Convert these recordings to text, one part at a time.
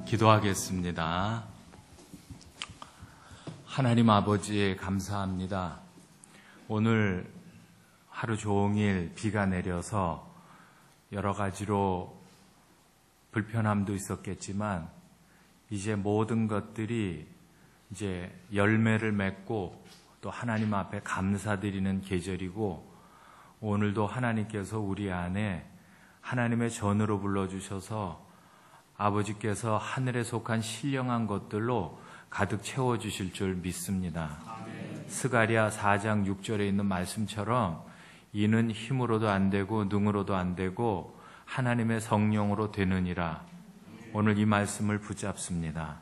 기도하겠습니다. 하나님 아버지 감사합니다. 오늘 하루 종일 비가 내려서 여러 가지로 불편함도 있었겠지만 이제 모든 것들이 이제 열매를 맺고 또 하나님 앞에 감사드리는 계절이고, 오늘도 하나님께서 우리 안에 하나님의 전으로 불러주셔서 아버지께서 하늘에 속한 신령한 것들로 가득 채워주실 줄 믿습니다. 스가랴 4장 6절에 있는 말씀처럼 이는 힘으로도 안 되고 능으로도 안 되고 하나님의 성령으로 되느니라. 오늘 이 말씀을 붙잡습니다.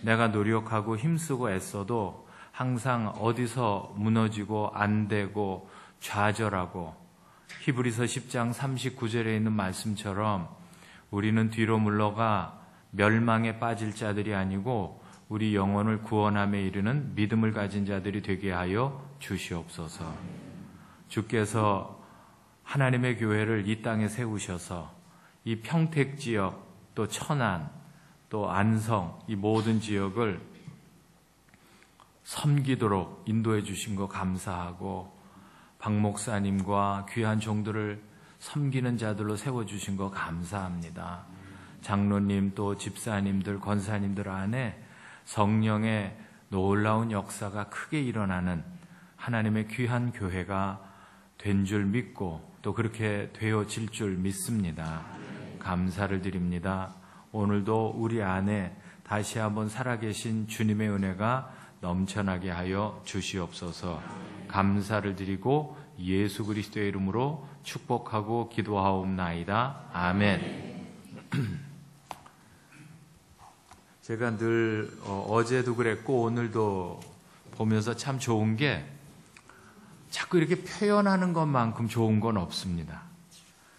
내가 노력하고 힘쓰고 애써도 항상 어디서 무너지고 안 되고 좌절하고, 히브리서 10장 39절에 있는 말씀처럼 우리는 뒤로 물러가 멸망에 빠질 자들이 아니고 우리 영혼을 구원함에 이르는 믿음을 가진 자들이 되게 하여 주시옵소서. 주께서 하나님의 교회를 이 땅에 세우셔서 이 평택 지역, 또 천안, 또 안성, 이 모든 지역을 섬기도록 인도해 주신 거 감사하고, 박 목사님과 귀한 종들을 섬기는 자들로 세워주신 거 감사합니다. 장로님 또 집사님들, 권사님들 안에 성령의 놀라운 역사가 크게 일어나는 하나님의 귀한 교회가 된 줄 믿고 또 그렇게 되어질 줄 믿습니다. 감사를 드립니다. 오늘도 우리 안에 다시 한번 살아계신 주님의 은혜가 넘쳐나게 하여 주시옵소서. 감사를 드리고 예수 그리스도의 이름으로 축복하고 기도하옵나이다. 아멘. 제가 늘 어제도 그랬고 오늘도 보면서 참 좋은 게, 자꾸 이렇게 표현하는 것만큼 좋은 건 없습니다.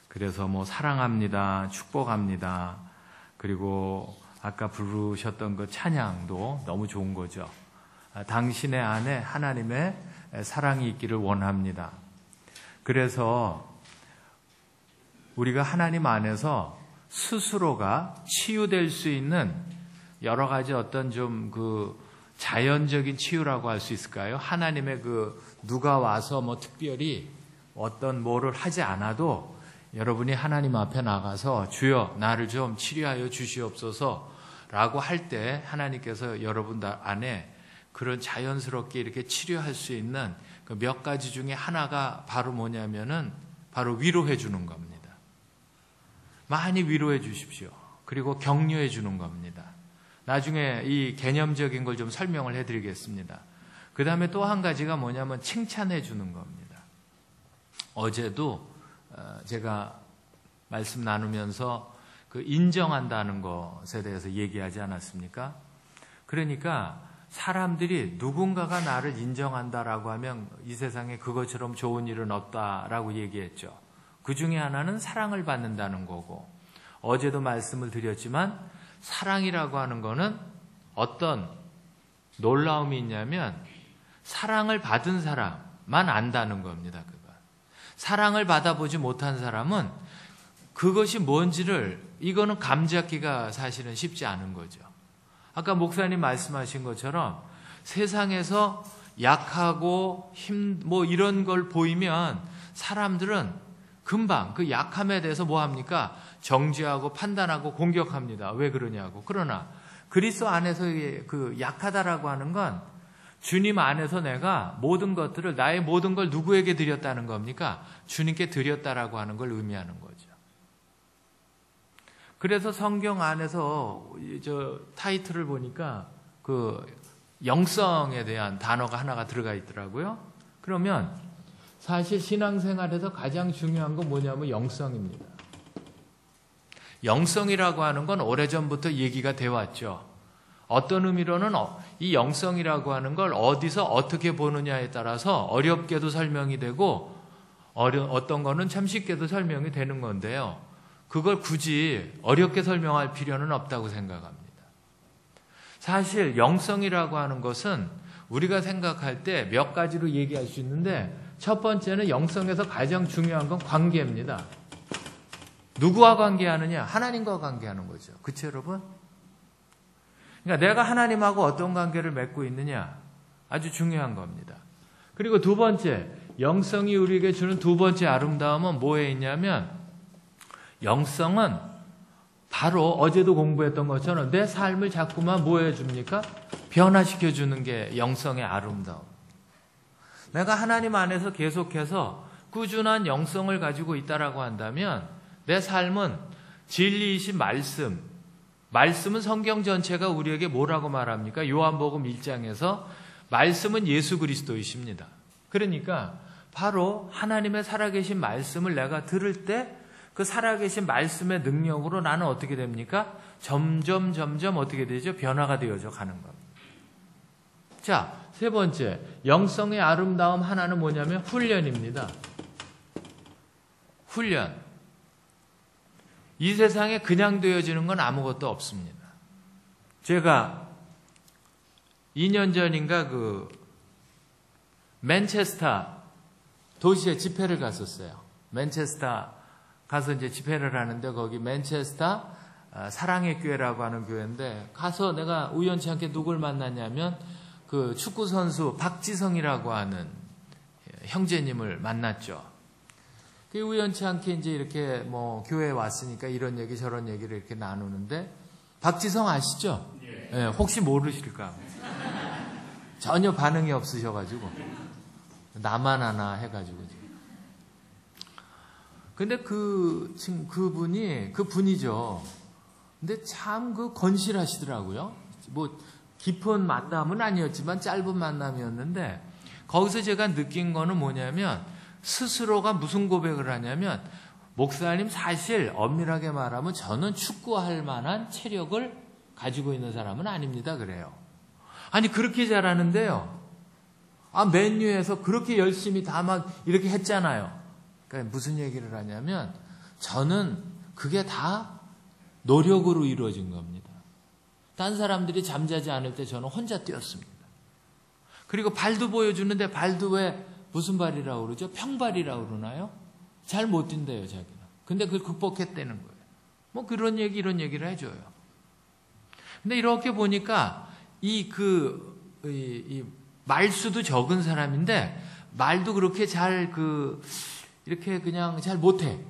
그래서 사랑합니다, 축복합니다, 그리고 아까 부르셨던 그 찬양도 너무 좋은 거죠. 당신의 안에 하나님의 사랑이 있기를 원합니다. 그래서 우리가 하나님 안에서 스스로가 치유될 수 있는 여러 가지 어떤 좀 자연적인 치유라고 할 수 있을까요? 하나님의 누가 와서 특별히 어떤 뭐를 하지 않아도 여러분이 하나님 앞에 나가서 주여 나를 좀 치료하여 주시옵소서 라고 할 때 하나님께서 여러분 안에 그런 자연스럽게 이렇게 치료할 수 있는 그 몇 가지 중에 하나가 바로 뭐냐면은 바로 위로해 주는 겁니다. 많이 위로해 주십시오. 그리고 격려해 주는 겁니다. 나중에 이 개념적인 걸 좀 설명을 해드리겠습니다. 그 다음에 또 한 가지가 뭐냐면 칭찬해 주는 겁니다. 어제도 제가 말씀 나누면서 인정한다는 것에 대해서 얘기하지 않았습니까? 그러니까 사람들이 누군가가 나를 인정한다라고 하면 이 세상에 그것처럼 좋은 일은 없다라고 얘기했죠. 그 중에 하나는 사랑을 받는다는 거고, 어제도 말씀을 드렸지만 사랑이라고 하는 거는 어떤 놀라움이 있냐면 사랑을 받은 사람만 안다는 겁니다. 사랑을 받아보지 못한 사람은 그것이 뭔지를 이거는 감잡기가 사실은 쉽지 않은 거죠. 아까 목사님 말씀하신 것처럼 세상에서 약하고 이런 걸 보이면 사람들은 금방 그 약함에 대해서 뭐 합니까? 정죄하고 판단하고 공격합니다. 왜 그러냐고. 그러나 그리스도 안에서의 약하다라고 하는 건 주님 안에서 내가 모든 것들을, 나의 모든 걸 누구에게 드렸다는 겁니까? 주님께 드렸다라고 하는 걸 의미하는 거죠. 그래서 성경 안에서 타이틀을 보니까 영성에 대한 단어가 하나가 들어가 있더라고요. 그러면 사실 신앙생활에서 가장 중요한 건 뭐냐면 영성입니다. 영성이라고 하는 건 오래전부터 얘기가 돼 왔죠. 어떤 의미로는 이 영성이라고 하는 걸 어디서 어떻게 보느냐에 따라서 어렵게도 설명이 되고 어떤 거는 참 쉽게도 설명이 되는 건데요. 그걸 굳이 어렵게 설명할 필요는 없다고 생각합니다. 사실 영성이라고 하는 것은 우리가 생각할 때 몇 가지로 얘기할 수 있는데, 첫 번째는 영성에서 가장 중요한 건 관계입니다. 누구와 관계하느냐? 하나님과 관계하는 거죠. 그렇죠, 여러분? 그러니까 내가 하나님하고 어떤 관계를 맺고 있느냐 아주 중요한 겁니다. 그리고 두 번째, 영성이 우리에게 주는 두 번째 아름다움은 뭐에 있냐면 영성은 바로 어제도 공부했던 것처럼 내 삶을 자꾸만 뭐 해줍니까? 변화시켜주는 게 영성의 아름다움. 내가 하나님 안에서 계속해서 꾸준한 영성을 가지고 있다라고 한다면 내 삶은 진리이신 말씀은 성경 전체가 우리에게 뭐라고 말합니까? 요한복음 1장에서 말씀은 예수 그리스도이십니다. 그러니까 바로 하나님의 살아계신 말씀을 내가 들을 때 그 살아계신 말씀의 능력으로 나는 어떻게 됩니까? 점점 어떻게 되죠? 변화가 되어져 가는 겁니다. 자, 세 번째, 영성의 아름다움 하나는 뭐냐면 훈련입니다. 훈련. 이 세상에 그냥 되어지는 건 아무것도 없습니다. 제가 2년 전인가 맨체스터 도시에 집회를 갔었어요. 맨체스터 가서 이제 집회를 하는데 거기 맨체스터 사랑의 교회라고 하는 교회인데 가서 내가 우연치 않게 누굴 만났냐면 그 축구 선수 박지성이라고 하는 형제님을 만났죠. 그 우연치 않게 이제 이렇게 뭐 교회에 왔으니까 이런 얘기 저런 얘기를 이렇게 나누는데 박지성 아시죠? 네, 혹시 모르실까? 전혀 반응이 없으셔가지고 나만 하나 해가지고 지금. 근데 그분이죠. 근데 참 건실하시더라고요. 뭐 깊은 만남은 아니었지만 짧은 만남이었는데 거기서 제가 느낀 거는 뭐냐면 스스로가 무슨 고백을 하냐면 목사님 사실 엄밀하게 말하면 저는 축구할 만한 체력을 가지고 있는 사람은 아닙니다. 그래요. 아니 그렇게 잘하는데요. 맨유에서 그렇게 열심히 다 막 이렇게 했잖아요. 그러니까 무슨 얘기를 하냐면 저는 그게 다 노력으로 이루어진 겁니다. 딴 사람들이 잠자지 않을 때 저는 혼자 뛰었습니다. 그리고 발도 보여주는데 발도 왜 무슨 발이라고 그러죠? 평발이라고 그러나요? 잘 못 뛴대요, 자기는. 근데 그걸 극복했다는 거예요. 뭐 이런 얘기를 해줘요. 근데 이렇게 보니까 이 말수도 적은 사람인데 말도 그렇게 이렇게 그냥 잘 못해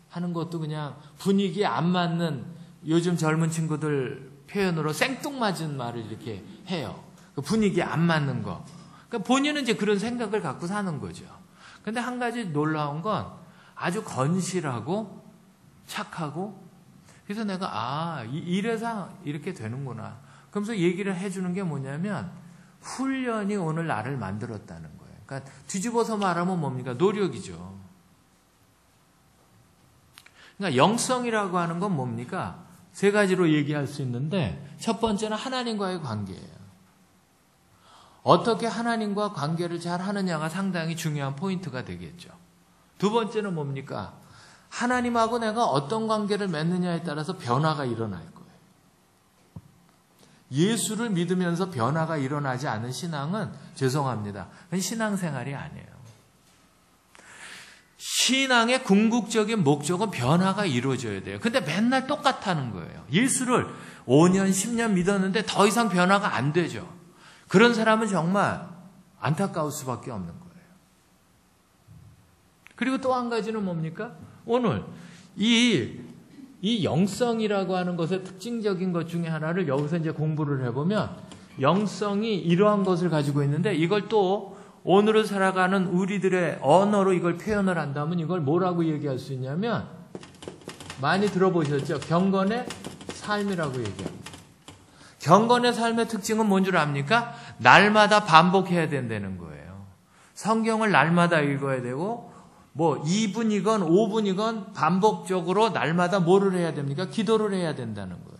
하는 것도 그냥 분위기에 안 맞는 요즘 젊은 친구들 표현으로 생뚱맞은 말을 이렇게 해요. 분위기에 안 맞는 거. 그러니까 본인은 이제 그런 생각을 갖고 사는 거죠. 근데 한 가지 놀라운 건 아주 건실하고 착하고 그래서 내가 이래서 이렇게 되는구나. 그러면서 얘기를 해주는 게 뭐냐면 훈련이 오늘 나를 만들었다는 거예요. 그러니까 뒤집어서 말하면 뭡니까? 노력이죠. 그러니까 영성이라고 하는 건 뭡니까? 세 가지로 얘기할 수 있는데 첫 번째는 하나님과의 관계예요. 어떻게 하나님과 관계를 잘 하느냐가 상당히 중요한 포인트가 되겠죠. 두 번째는 뭡니까? 하나님하고 내가 어떤 관계를 맺느냐에 따라서 변화가 일어날 거예요. 예수를 믿으면서 변화가 일어나지 않은 신앙은 죄송합니다. 그건 신앙생활이 아니에요. 신앙의 궁극적인 목적은 변화가 이루어져야 돼요. 근데 맨날 똑같다는 거예요. 예수를 5년, 10년 믿었는데 더 이상 변화가 안 되죠. 그런 사람은 정말 안타까울 수밖에 없는 거예요. 그리고 또 한 가지는 뭡니까? 오늘 이 영성이라고 하는 것의 특징적인 것 중에 하나를 여기서 이제 공부를 해보면 영성이 이러한 것을 가지고 있는데 이걸 또 오늘을 살아가는 우리들의 언어로 이걸 표현을 한다면 이걸 뭐라고 얘기할 수 있냐면 많이 들어보셨죠? 경건의 삶이라고 얘기합니다. 경건의 삶의 특징은 뭔 줄 압니까? 날마다 반복해야 된다는 거예요. 성경을 날마다 읽어야 되고 뭐 2분이건 5분이건 반복적으로 날마다 뭐를 해야 됩니까? 기도를 해야 된다는 거예요.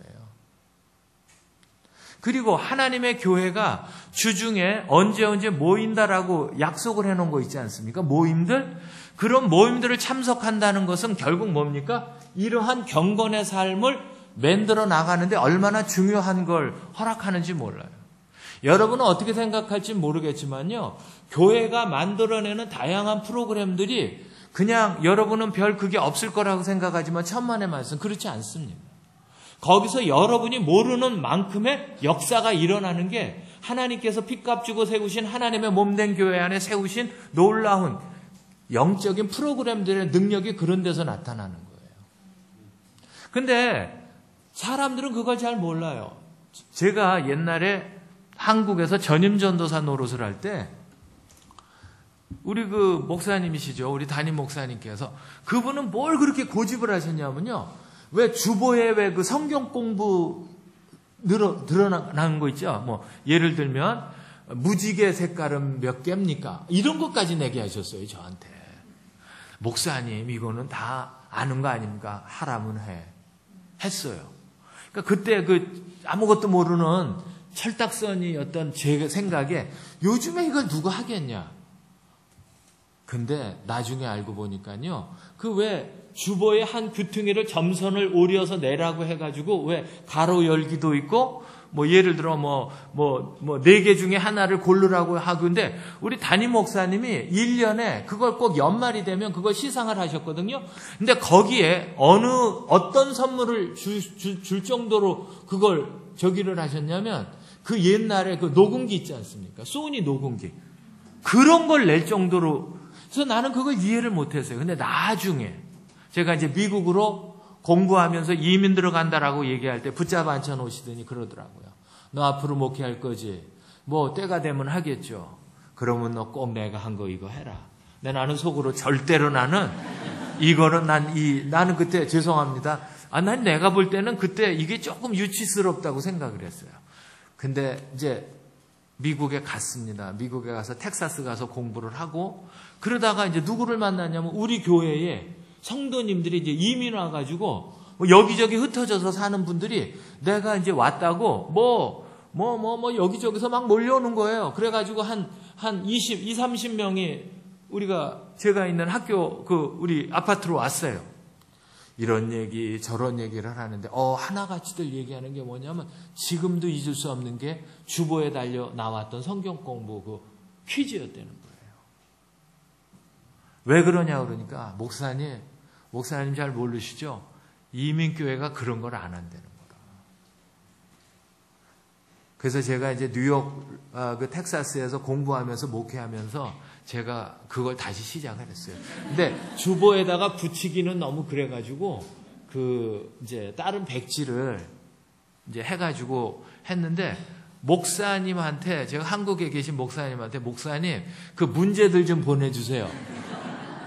그리고 하나님의 교회가 주중에 언제 모인다라고 약속을 해놓은 거 있지 않습니까? 모임들? 그런 모임들을 참석한다는 것은 결국 뭡니까? 이러한 경건의 삶을 만들어 나가는데 얼마나 중요한 걸 허락하는지 몰라요. 여러분은 어떻게 생각할지 모르겠지만요. 교회가 만들어내는 다양한 프로그램들이 그냥 여러분은 별 그게 없을 거라고 생각하지만 천만의 말씀 그렇지 않습니다. 거기서 여러분이 모르는 만큼의 역사가 일어나는 게 하나님께서 핏값 주고 세우신 하나님의 몸된 교회 안에 세우신 놀라운 영적인 프로그램들의 능력이 그런 데서 나타나는 거예요. 근데 사람들은 그걸 잘 몰라요. 제가 옛날에 한국에서 전임 전도사 노릇을 할 때 우리 그 목사님이시죠. 우리 담임 목사님께서 그분은 뭘 그렇게 고집을 하셨냐면요. 왜 주보에 왜 그 성경 공부 드러나는 거 있죠. 뭐 예를 들면 무지개 색깔은 몇 개입니까? 이런 것까지 내게 하셨어요. 저한테. 목사님 이거는 다 아는 거 아닙니까? 하라면 해. 했어요. 그러니까 그때 그 아무것도 모르는 철딱선이었던 제 생각에 요즘에 이걸 누가 하겠냐. 근데 나중에 알고 보니까요. 그 왜 주보에 한 귀퉁이를 점선을 오려서 내라고 해가지고 왜 가로 열기도 있고 뭐 예를 들어 네 개 중에 하나를 고르라고 하는데 우리 담임 목사님이 1년에 그걸 꼭 연말이 되면 그걸 시상을 하셨거든요. 근데 거기에 어떤 선물을 줄 정도로 그걸 저기를 하셨냐면 그 옛날에 그 녹음기 있지 않습니까? 소니 녹음기. 그런 걸 낼 정도로. 그래서 나는 그걸 이해를 못했어요. 근데 나중에 제가 이제 미국으로 공부하면서 이민 들어간다라고 얘기할 때 붙잡아 앉혀 놓으시더니 그러더라고요. 너 앞으로 목회할 거지? 뭐 때가 되면 하겠죠. 그러면 너 꼭 내가 한 거 이거 해라. 근데 나는 속으로 절대로 나는 이거는 나는 그때 죄송합니다. 난 내가 볼 때는 그때 이게 조금 유치스럽다고 생각을 했어요. 근데 이제 미국에 갔습니다. 미국에 가서 텍사스 가서 공부를 하고 그러다가 이제 누구를 만났냐면 우리 교회에 성도님들이 이제 이민 와가지고 여기저기 흩어져서 사는 분들이 내가 이제 왔다고 여기저기서 막 몰려오는 거예요. 그래가지고 한 30명이 제가 있는 학교 우리 아파트로 왔어요. 이런 얘기 저런 얘기를 하는데 하나같이들 얘기하는 게 뭐냐면 지금도 잊을 수 없는 게 주보에 달려 나왔던 성경 공부 그 퀴즈였다는 거예요. 왜 그러냐 그러니까 목사님 잘 모르시죠? 이민교회가 그런 걸 안 한다는 거다. 그래서 제가 이제 뉴욕 그 텍사스에서 공부하면서 목회하면서 제가 그걸 다시 시작을 했어요. 근데 주보에다가 붙이기는 너무 그래가지고 이제 다른 백지를 이제 해가지고 했는데 목사님한테 제가 한국에 계신 목사님한테 목사님 그 문제들 좀 보내주세요.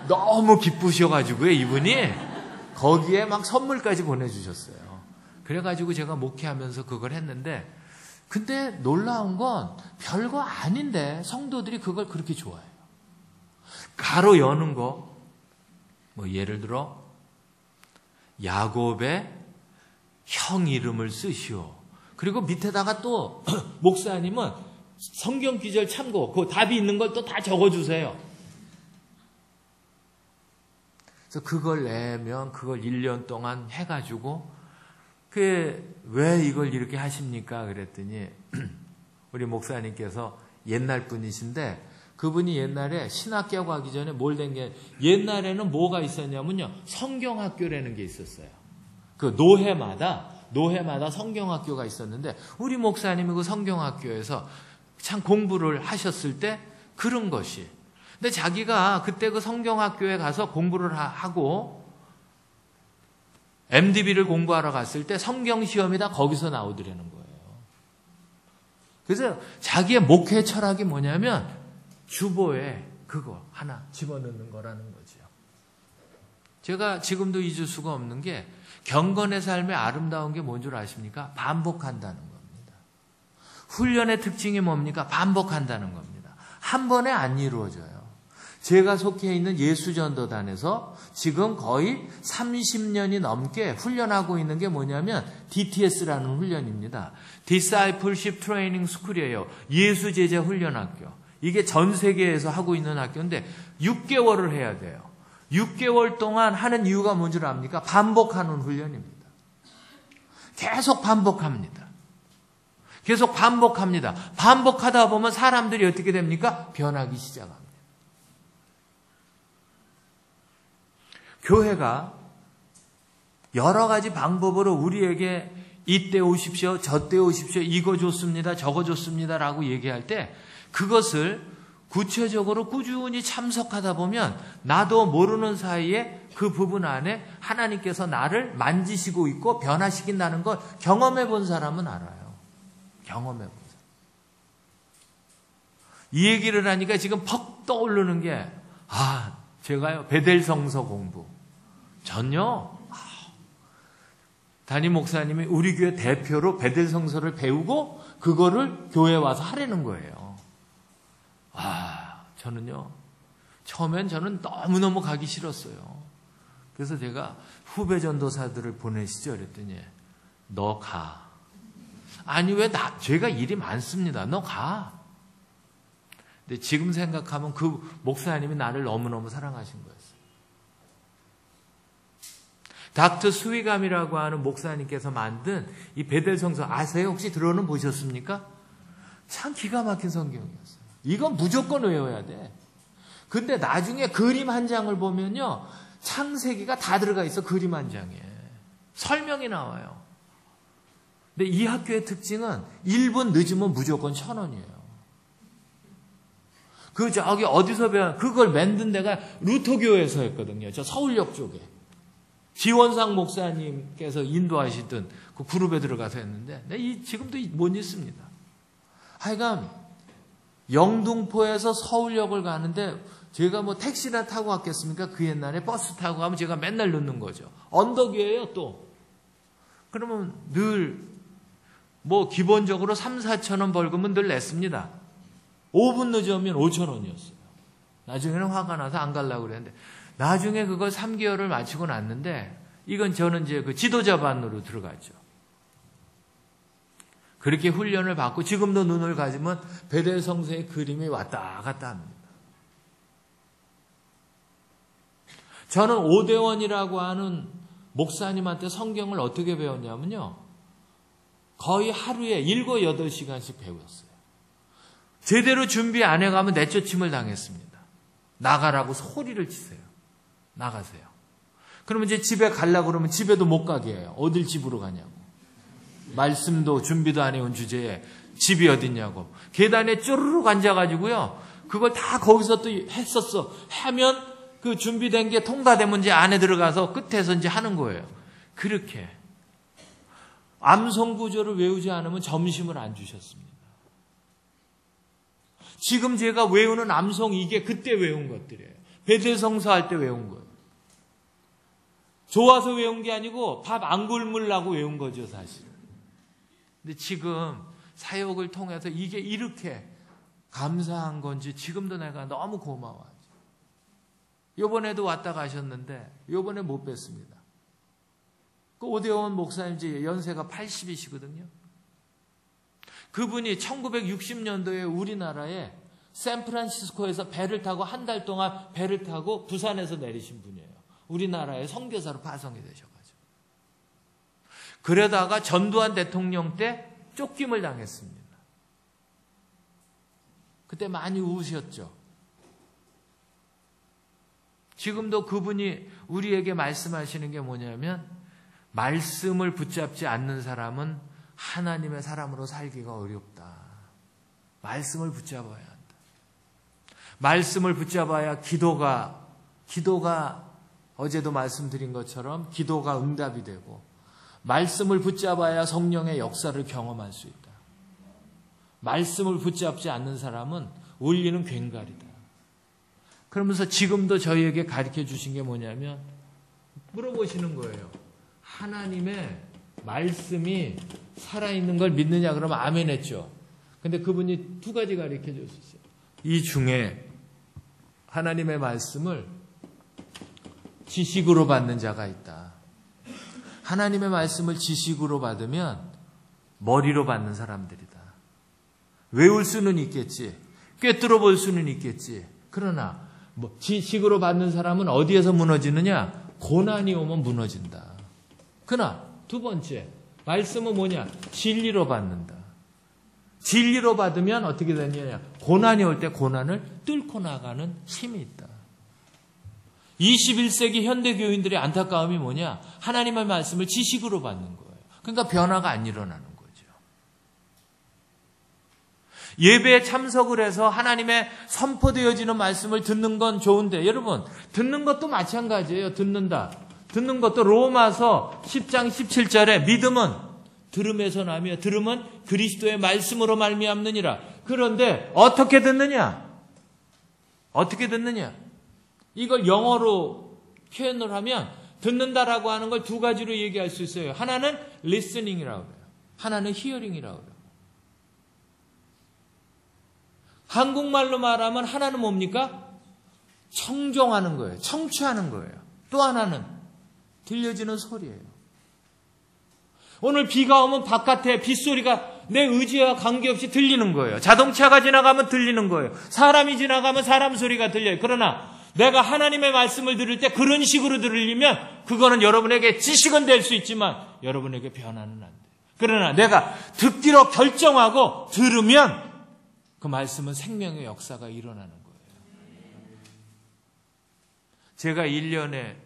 너무 기쁘셔가지고요 이분이 거기에 막 선물까지 보내주셨어요. 그래가지고 제가 목회하면서 그걸 했는데 근데 놀라운 건 별거 아닌데 성도들이 그걸 그렇게 좋아해요. 가로 여는 거 뭐 예를 들어 야곱의 형 이름을 쓰시오. 그리고 밑에다가 또 목사님은 성경 기절 참고 그 답이 있는 걸 또 다 적어주세요. 그래서 그걸 내면 그걸 1년 동안 해가지고 왜 이걸 이렇게 하십니까? 그랬더니 우리 목사님께서 옛날 분이신데 그분이 옛날에 신학교 가기 전에 뭘 된 게 옛날에는 뭐가 있었냐면요. 성경학교라는 게 있었어요. 그 노회마다 성경학교가 있었는데 우리 목사님이 그 성경학교에서 참 공부를 하셨을 때 그런 것이 근데 자기가 그때 그 성경학교에 가서 공부를 하고 MDB를 공부하러 갔을 때 성경시험이 다 거기서 나오더라는 거예요. 그래서 자기의 목회 철학이 뭐냐면 주보에 그거 하나 집어넣는 거라는 거죠. 제가 지금도 잊을 수가 없는 게 경건의 삶의 아름다운 게 뭔 줄 아십니까? 반복한다는 겁니다. 훈련의 특징이 뭡니까? 반복한다는 겁니다. 한 번에 안 이루어져요. 제가 속해 있는 예수전도단에서 지금 거의 30년이 넘게 훈련하고 있는 게 뭐냐면 DTS라는 훈련입니다. Discipleship Training School이에요. 예수제자 훈련학교. 이게 전 세계에서 하고 있는 학교인데 6개월을 해야 돼요. 6개월 동안 하는 이유가 뭔 줄 압니까? 반복하는 훈련입니다. 계속 반복합니다. 계속 반복합니다. 반복하다 보면 사람들이 어떻게 됩니까? 변하기 시작합니다. 교회가 여러 가지 방법으로 우리에게 이때 오십시오, 저때 오십시오, 이거 좋습니다, 저거 좋습니다 라고 얘기할 때 그것을 구체적으로 꾸준히 참석하다 보면 나도 모르는 사이에 그 부분 안에 하나님께서 나를 만지시고 있고 변화시킨다는 걸 경험해 본 사람은 알아요. 경험해 본 사람. 이 얘기를 하니까 지금 퍽 떠오르는 게 제가요 베델 성서 공부 전요 담임 목사님이 우리 교회 대표로 베델 성서를 배우고 그거를 교회에 와서 하라는 거예요. 저는요 처음엔 저는 너무너무 가기 싫었어요. 그래서 제가 후배 전도사들을 보내시죠 그랬더니 너 가. 아니 왜 제가 일이 많습니다. 너 가. 근데 지금 생각하면 그 목사님이 나를 너무너무 사랑하신 거였어요. 닥터 스위감이라고 하는 목사님께서 만든 이 베델 성서 아세요? 혹시 들어는 보셨습니까? 참 기가 막힌 성경이었어요. 이건 무조건 외워야 돼. 근데 나중에 그림 한 장을 보면요. 창세기가 다 들어가 있어. 그림 한 장에. 설명이 나와요. 근데 이 학교의 특징은 1분 늦으면 무조건 1,000원이에요. 저기 어디서 배워? 그걸 만든 데가 루터교에서 했거든요. 저 서울역 쪽에. 지원상 목사님께서 인도하시던 그 그룹에 들어가서 했는데 지금도 못 있습니다. 하여간 영등포에서 서울역을 가는데 제가 뭐 택시나 타고 갔겠습니까? 그 옛날에 버스 타고 가면 제가 맨날 늦는 거죠. 언덕이에요 또. 그러면 늘 뭐 기본적으로 3, 4천 원 벌금은 늘 냈습니다. 5분 늦으면 5천 원이었어요. 나중에는 화가 나서 안 가려고 그랬는데 나중에 그걸 3개월을 마치고 났는데 이건 저는 이제 그 지도자 반으로 들어가죠. 그렇게 훈련을 받고 지금도 눈을 가지면 베델 성서의 그림이 왔다 갔다 합니다. 저는 오대원이라고 하는 목사님한테 성경을 어떻게 배웠냐면요. 거의 하루에 7, 8시간씩 배웠어요. 제대로 준비 안 해가면 내쫓임을 당했습니다. 나가라고 소리를 치세요. 나가세요. 그러면 이제 집에 가려고 그러면 집에도 못 가게 해요. 어딜 집으로 가냐고. 말씀도 준비도 안 해온 주제에 집이 어딨냐고. 계단에 쪼르륵 앉아가지고요. 그걸 다 거기서 또 했었어. 하면 그 준비된 게 통과되면 이제 안에 들어가서 끝에서 이제 하는 거예요. 그렇게. 암송 구조를 외우지 않으면 점심을 안 주셨습니다. 지금 제가 외우는 암송 이게 그때 외운 것들이에요. 베델성서 할 때 외운 거예요. 좋아서 외운 게 아니고 밥 안 굶으려고 외운 거죠 사실은. 근데 지금 사역을 통해서 이게 이렇게 감사한 건지 지금도 내가 너무 고마워하죠. 요번에도 왔다 가셨는데 요번에 못 뵀습니다. 그 오대원 목사님 이제 연세가 80이시거든요. 그분이 1960년도에 우리나라에 샌프란시스코에서 배를 타고 한 달 동안 배를 타고 부산에서 내리신 분이에요. 우리나라에 선교사로 파송이 되셔가지고. 그러다가 전두환 대통령 때 쫓김을 당했습니다. 그때 많이 우셨죠. 지금도 그분이 우리에게 말씀하시는 게 뭐냐면 말씀을 붙잡지 않는 사람은 하나님의 사람으로 살기가 어렵다. 말씀을 붙잡아야 한다. 말씀을 붙잡아야 기도가 어제도 말씀드린 것처럼 기도가 응답이 되고 말씀을 붙잡아야 성령의 역사를 경험할 수 있다. 말씀을 붙잡지 않는 사람은 울리는 괭갈이다. 그러면서 지금도 저희에게 가르쳐 주신 게 뭐냐면 물어보시는 거예요. 하나님의 말씀이 살아있는 걸 믿느냐 그러면 아멘 했죠. 근데 그분이 2가지 가르쳐 줬어요. 이 중에 하나님의 말씀을 지식으로 받는 자가 있다. 하나님의 말씀을 지식으로 받으면 머리로 받는 사람들이다. 외울 수는 있겠지. 꿰뚫어 볼 수는 있겠지. 그러나 지식으로 받는 사람은 어디에서 무너지느냐? 고난이 오면 무너진다. 그러나 2번째, 말씀은 뭐냐? 진리로 받는다. 진리로 받으면 어떻게 되느냐? 고난이 올 때 고난을 뚫고 나가는 힘이 있다. 21세기 현대 교인들의 안타까움이 뭐냐? 하나님의 말씀을 지식으로 받는 거예요. 그러니까 변화가 안 일어나는 거죠. 예배에 참석을 해서 하나님의 선포되어지는 말씀을 듣는 건 좋은데 여러분 듣는 것도 마찬가지예요. 듣는 것도 로마서 10장 17절에 믿음은 들음에서 나며 들음은 그리스도의 말씀으로 말미암느니라. 그런데 어떻게 듣느냐? 이걸 영어로 표현을 하면 듣는다라고 하는 걸 두 가지로 얘기할 수 있어요. 하나는 listening이라고 해요. 하나는 hearing이라고 해요. 한국말로 말하면 하나는 뭡니까? 청종하는 거예요. 청취하는 거예요. 또 하나는 들려지는 소리예요. 오늘 비가 오면 바깥에 빗소리가 내 의지와 관계없이 들리는 거예요. 자동차가 지나가면 들리는 거예요. 사람이 지나가면 사람 소리가 들려요. 그러나 내가 하나님의 말씀을 들을 때 그런 식으로 들리면 그거는 여러분에게 지식은 될 수 있지만 여러분에게 변화는 안 돼요. 그러나 내가 듣기로 결정하고 들으면 그 말씀은 생명의 역사가 일어나는 거예요. 제가 1년에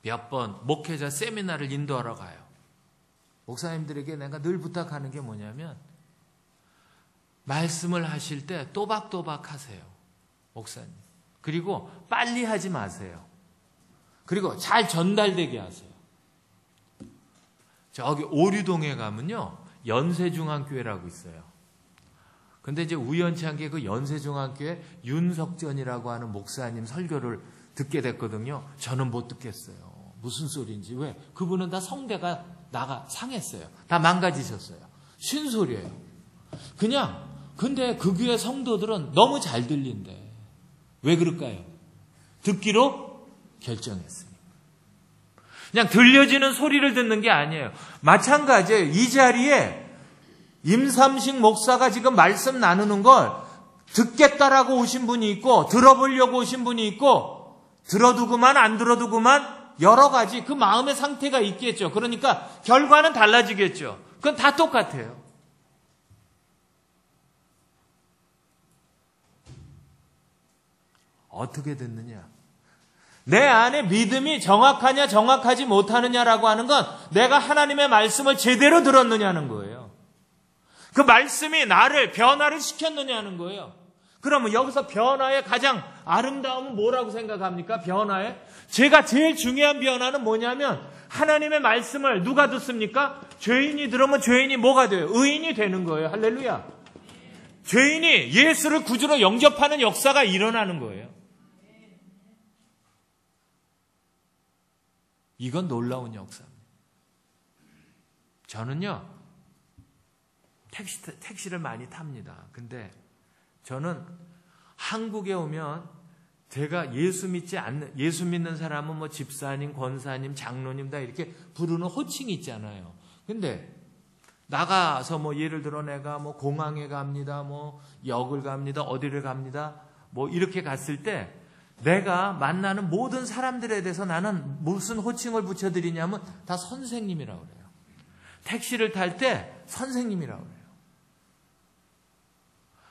몇 번 목회자 세미나를 인도하러 가요. 목사님들에게 내가 늘 부탁하는 게 뭐냐면 말씀을 하실 때 또박또박 하세요. 목사님. 그리고 빨리 하지 마세요. 그리고 잘 전달되게 하세요. 저기 오류동에 가면요. 연세중앙교회라고 있어요. 근데 이제 우연치 않게 그 연세중앙교회 윤석전이라고 하는 목사님 설교를 듣게 됐거든요. 저는 못 듣겠어요. 무슨 소리인지. 왜? 그분은 다 성대가 상했어요. 다 망가지셨어요. 쉰 소리예요. 근데 그 교회 성도들은 너무 잘 들린대. 왜 그럴까요? 듣기로 결정했으니까. 그냥 들려지는 소리를 듣는 게 아니에요. 마찬가지예요. 이 자리에 임삼식 목사가 지금 말씀 나누는 걸 듣겠다라고 오신 분이 있고 들어보려고 오신 분이 있고 들어도 그만 안 들어도 그만 여러 가지 그 마음의 상태가 있겠죠. 그러니까 결과는 달라지겠죠. 그건 다 똑같아요. 어떻게 듣느냐? 내 안에 믿음이 정확하냐 정확하지 못하느냐라고 하는 건 내가 하나님의 말씀을 제대로 들었느냐는 거예요. 그 말씀이 나를 변화를 시켰느냐는 거예요. 그러면 여기서 변화의 가장 아름다움은 뭐라고 생각합니까? 변화의? 제가 제일 중요한 변화는 뭐냐면 하나님의 말씀을 누가 듣습니까? 죄인이 들으면 죄인이 뭐가 돼요? 의인이 되는 거예요. 할렐루야. 죄인이 예수를 구주로 영접하는 역사가 일어나는 거예요. 이건 놀라운 역사입니다. 저는요, 택시를 많이 탑니다. 근데 저는 한국에 오면 제가 예수 믿는 사람은 뭐 집사님, 권사님, 장로님 다 이렇게 부르는 호칭이 있잖아요. 근데 나가서 뭐 예를 들어 내가 뭐 공항에 갑니다. 뭐 역을 갑니다. 어디를 갑니다. 뭐 이렇게 갔을 때 내가 만나는 모든 사람들에 대해서 나는 무슨 호칭을 붙여드리냐면 다 선생님이라고 그래요. 택시를 탈 때 선생님이라고 그래요.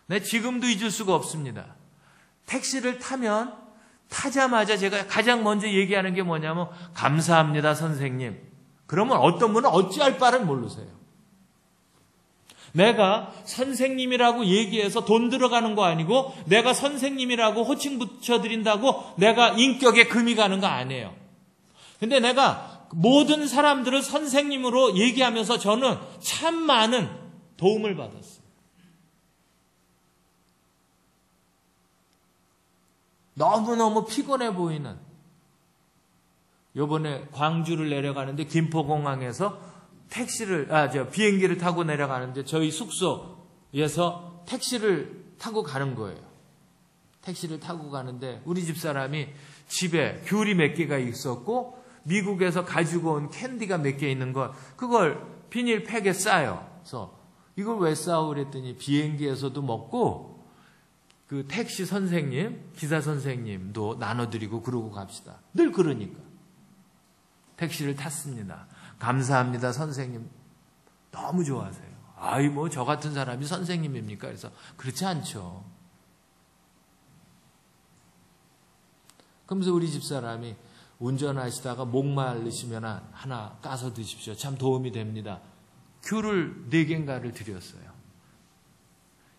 네, 지금도 잊을 수가 없습니다. 택시를 타자마자 제가 가장 먼저 얘기하는 게 뭐냐면 감사합니다 선생님. 그러면 어떤 분은 어찌할 바를 모르세요. 내가 선생님이라고 얘기해서 돈 들어가는 거 아니고 내가 선생님이라고 호칭 붙여드린다고 내가 인격에 금이 가는 거 아니에요. 근데 내가 모든 사람들을 선생님으로 얘기하면서 저는 참 많은 도움을 받았어요. 너무너무 피곤해 보이는 요번에 광주를 내려가는데 김포공항에서 비행기를 타고 내려가는데 저희 숙소에서 택시를 타고 가는 거예요. 택시를 타고 가는데 우리 집사람이 집에 귤이 몇 개가 있었고 미국에서 가지고 온 캔디가 몇 개 있는 걸 그걸 비닐팩에 싸요. 그래서 이걸 왜 싸오 그랬더니 비행기에서도 먹고 그 택시 선생님, 기사 선생님도 나눠드리고 그러고 갑시다. 늘 그러니까. 택시를 탔습니다. 감사합니다, 선생님. 너무 좋아하세요. 아이, 뭐, 저 같은 사람이 선생님입니까? 그래서, 그렇지 않죠. 그러면서 우리 집사람이, 운전하시다가 목마르시면 하나 까서 드십시오. 참 도움이 됩니다. 귤을 4개인가를 드렸어요.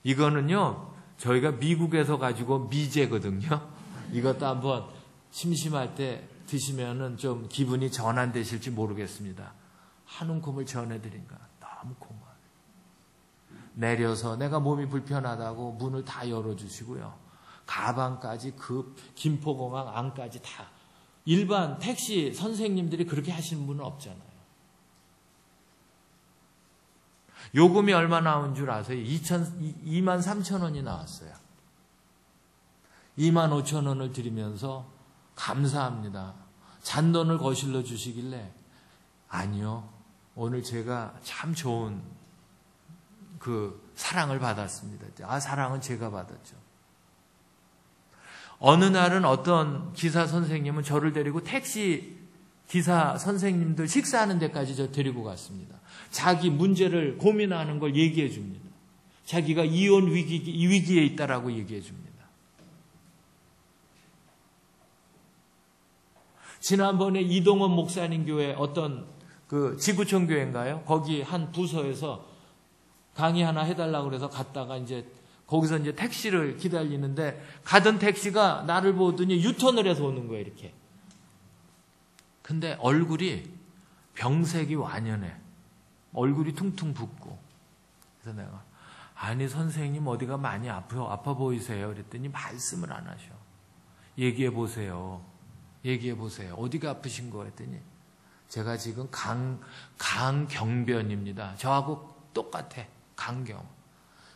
이거는요, 저희가 미국에서 가지고 미제거든요. 이것도 한번 심심할 때 드시면은 좀 기분이 전환되실지 모르겠습니다. 한 움큼을 전해드린가 너무 고마워요. 내려서 내가 몸이 불편하다고 문을 다 열어주시고요. 가방까지 그 김포공항 안까지 다. 일반 택시 선생님들이 그렇게 하시는 분은 없잖아요. 요금이 얼마 나온 줄 아세요? 23,000원이 나왔어요. 25,000원을 드리면서 감사합니다. 잔돈을 거실러 주시길래 아니요. 오늘 제가 참 좋은 그 사랑을 받았습니다. 아, 사랑은 제가 받았죠. 어느 날은 어떤 기사 선생님은 저를 데리고 택시 기사 선생님들 식사하는 데까지 저 데리고 갔습니다. 자기 문제를 고민하는 걸 얘기해 줍니다. 자기가 이혼 위기에 있다라고 얘기해 줍니다. 지난번에 이동원 목사님 교회 어떤 그 지구촌 교회인가요? 거기 한 부서에서 강의 하나 해달라고 그래서 갔다가 이제 거기서 이제 택시를 기다리는데 가던 택시가 나를 보더니 유턴을 해서 오는 거예요, 이렇게. 근데 얼굴이 병색이 완연해. 얼굴이 퉁퉁 붓고. 그래서 내가 아니 선생님 어디가 많이 아파 보이세요? 그랬더니 말씀을 안 하셔. 얘기해 보세요. 얘기해 보세요. 어디가 아프신 거 했더니 제가 지금 강경변입니다. 저하고 똑같아. 강경.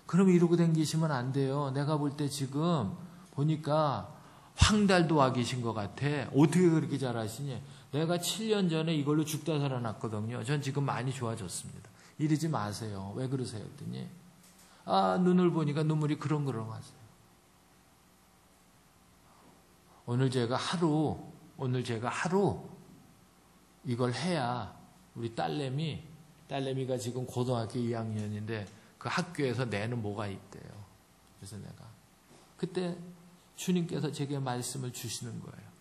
그럼 이러고 다니시면 안 돼요. 내가 볼 때 지금 보니까 황달도 와 계신 것 같아. 어떻게 그렇게 잘하시니? 내가 7년 전에 이걸로 죽다 살아났거든요. 전 지금 많이 좋아졌습니다. 이러지 마세요. 왜 그러세요? 했더니 눈을 보니까 눈물이 그렁그렁하세요. 오늘 제가 하루 이걸 해야 우리 딸내미가 지금 고등학교 2학년인데 그 학교에서 내는 뭐가 있대요. 그래서 내가 그때 주님께서 제게 말씀을 주시는 거예요.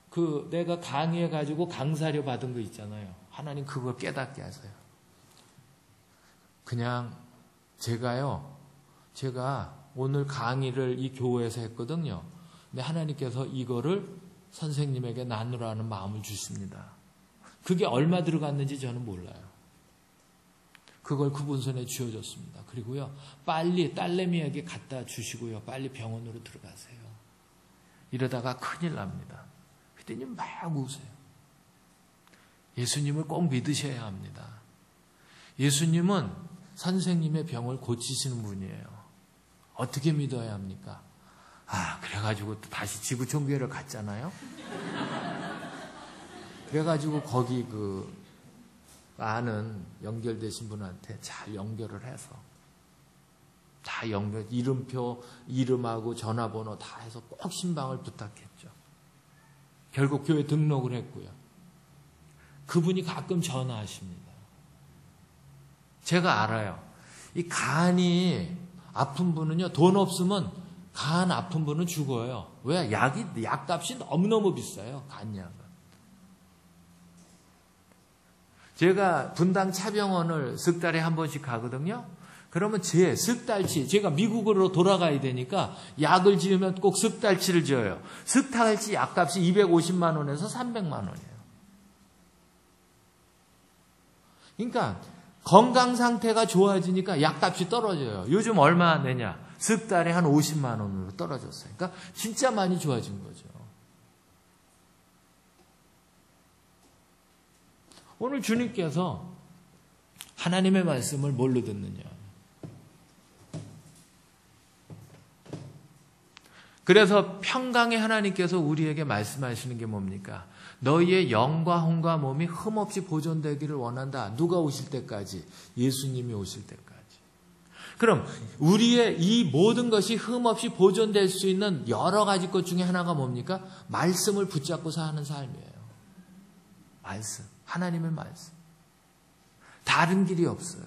그 내가 강의해가지고 강사료 받은 거 있잖아요. 하나님 그걸 깨닫게 하세요. 그냥 제가 오늘 강의를 이 교회에서 했거든요. 근데 하나님께서 이거를 선생님에게 나누라는 마음을 주십니다. 그게 얼마 들어갔는지 저는 몰라요. 그걸 그분 손에 쥐어줬습니다. 그리고요, 빨리 딸내미에게 갖다 주시고요, 빨리 병원으로 들어가세요. 이러다가 큰일 납니다. 그랬더니 막 우세요. 예수님을 꼭 믿으셔야 합니다. 예수님은 선생님의 병을 고치시는 분이에요. 어떻게 믿어야 합니까? 그래가지고 또 다시 지구촌 교회를 갔잖아요. 그래가지고 거기 아는 연결되신 분한테 잘 연결을 해서 다 이름표, 이름하고 전화번호 다 해서 꼭 신방을 부탁했죠. 결국 교회 등록을 했고요. 그분이 가끔 전화하십니다. 제가 알아요. 이 간이 아픈 분은요, 돈 없으면 간 아픈 분은 죽어요. 왜? 약값이 너무너무 비싸요. 간약은. 제가 분당 차병원을 석 달에 한 번씩 가거든요. 그러면 석 달치, 제가 미국으로 돌아가야 되니까 약을 지으면 꼭 석 달치를 지어요. 석 달치 약값이 250만 원에서 300만 원이에요. 그러니까 건강 상태가 좋아지니까 약값이 떨어져요. 요즘 얼마 내냐? 석 달에 한 50만 원으로 떨어졌어요. 그러니까 진짜 많이 좋아진 거죠. 오늘 주님께서 하나님의 말씀을 뭘로 듣느냐? 그래서 평강의 하나님께서 우리에게 말씀하시는 게 뭡니까? 너희의 영과 혼과 몸이 흠없이 보존되기를 원한다. 누가 오실 때까지? 예수님이 오실 때까지. 그럼 우리의 이 모든 것이 흠없이 보존될 수 있는 여러 가지 것 중에 하나가 뭡니까? 말씀을 붙잡고 사는 삶이에요. 말씀. 하나님의 말씀. 다른 길이 없어요.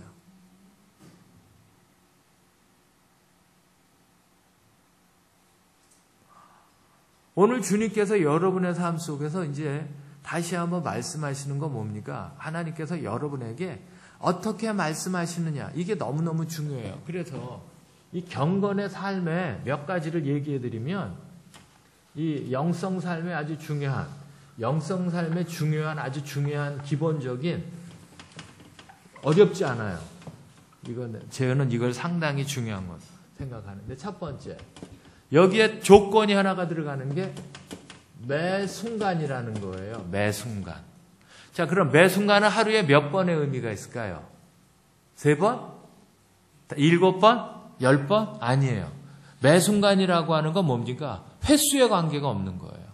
오늘 주님께서 여러분의 삶 속에서 이제 다시 한번 말씀하시는 건 뭡니까? 하나님께서 여러분에게 어떻게 말씀하시느냐. 이게 너무너무 중요해요. 그래서 이 경건의 삶에 몇 가지를 얘기해 드리면 이 영성 삶에 아주 중요한, 영성 삶에 중요한 아주 중요한 기본적인, 어렵지 않아요. 저는 이걸 상당히 중요한 것 생각하는데, 첫 번째, 여기에 조건이 하나가 들어가는 게 매 순간이라는 거예요. 매 순간. 자, 그럼 매 순간은 하루에 몇 번의 의미가 있을까요? 3번? 7번? 10번? 아니에요. 매 순간이라고 하는 건 뭡니까? 횟수에 관계가 없는 거예요.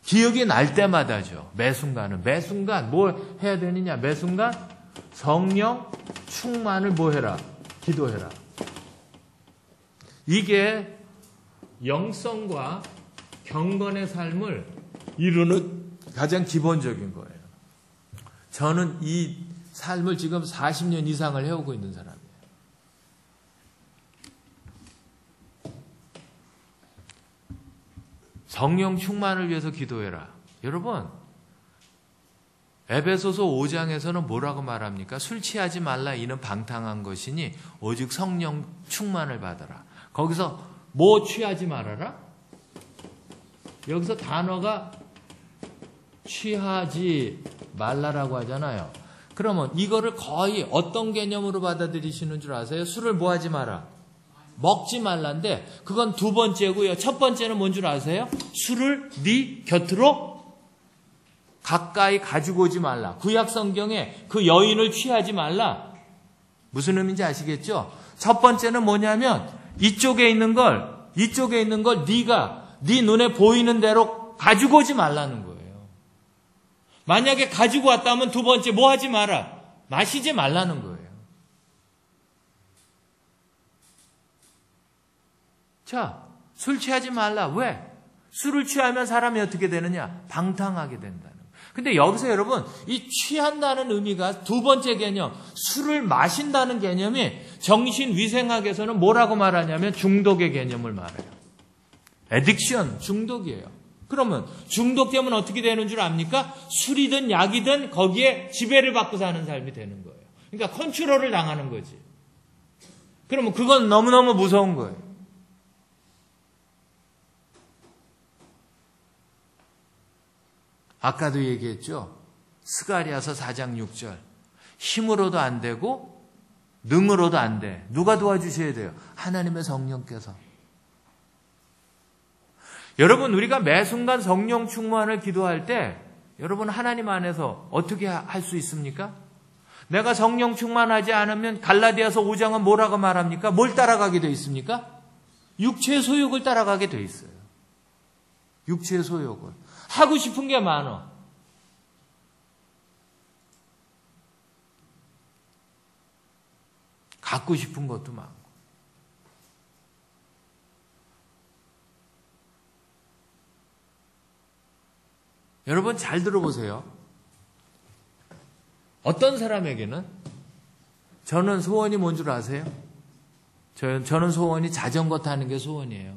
기억이 날 때마다죠. 매 순간은. 매 순간 뭘 해야 되느냐? 매 순간 성령 충만을 뭐 해라? 기도해라. 이게 영성과 경건의 삶을 이루는 가장 기본적인 거예요. 저는 이 삶을 지금 40년 이상을 해오고 있는 사람이에요. 성령 충만을 위해서 기도해라. 여러분, 에베소서 5장에서는 뭐라고 말합니까? 술 취하지 말라. 이는 방탕한 것이니 오직 성령 충만을 받아라. 거기서 뭐 취하지 말아라? 여기서 단어가 취하지 말라라고 하잖아요. 그러면 이거를 거의 어떤 개념으로 받아들이시는 줄 아세요? 술을 뭐 하지 마라? 먹지 말라인데 그건 두 번째고요. 첫 번째는 뭔 줄 아세요? 술을 네 곁으로 가까이 가지고 오지 말라. 구약 성경에 그 여인을 취하지 말라. 무슨 의미인지 아시겠죠? 첫 번째는 뭐냐면 이쪽에 있는 걸 네가 네 눈에 보이는 대로 가지고 오지 말라는 거예요. 만약에 가지고 왔다면 두 번째 뭐 하지 마라? 마시지 말라는 거예요. 자, 술 취하지 말라. 왜? 술을 취하면 사람이 어떻게 되느냐? 방탕하게 된다는 거예요. 근데 여기서 여러분, 이 취한다는 의미가 두 번째 개념, 술을 마신다는 개념이 정신위생학에서는 뭐라고 말하냐면 중독의 개념을 말해요. 애딕션, 중독이에요. 그러면 중독되면 어떻게 되는 줄 압니까? 술이든 약이든 거기에 지배를 받고 사는 삶이 되는 거예요. 그러니까 컨트롤을 당하는 거지. 그러면 그건 너무너무 무서운 거예요. 아까도 얘기했죠. 스가랴서 4장 6절. 힘으로도 안 되고 능으로도 안 돼. 누가 도와주셔야 돼요? 하나님의 성령께서. 여러분, 우리가 매 순간 성령 충만을 기도할 때 여러분 하나님 안에서 어떻게 할 수 있습니까? 내가 성령 충만하지 않으면 갈라디아서 5장은 뭐라고 말합니까? 뭘 따라가게 돼 있습니까? 육체의 소욕을 따라가게 돼 있어요. 육체의 소욕을. 하고 싶은 게 많아. 갖고 싶은 것도 많고. 여러분 잘 들어보세요. 어떤 사람에게는 저는 소원이 뭔 줄 아세요? 저는 소원이 자전거 타는 게 소원이에요.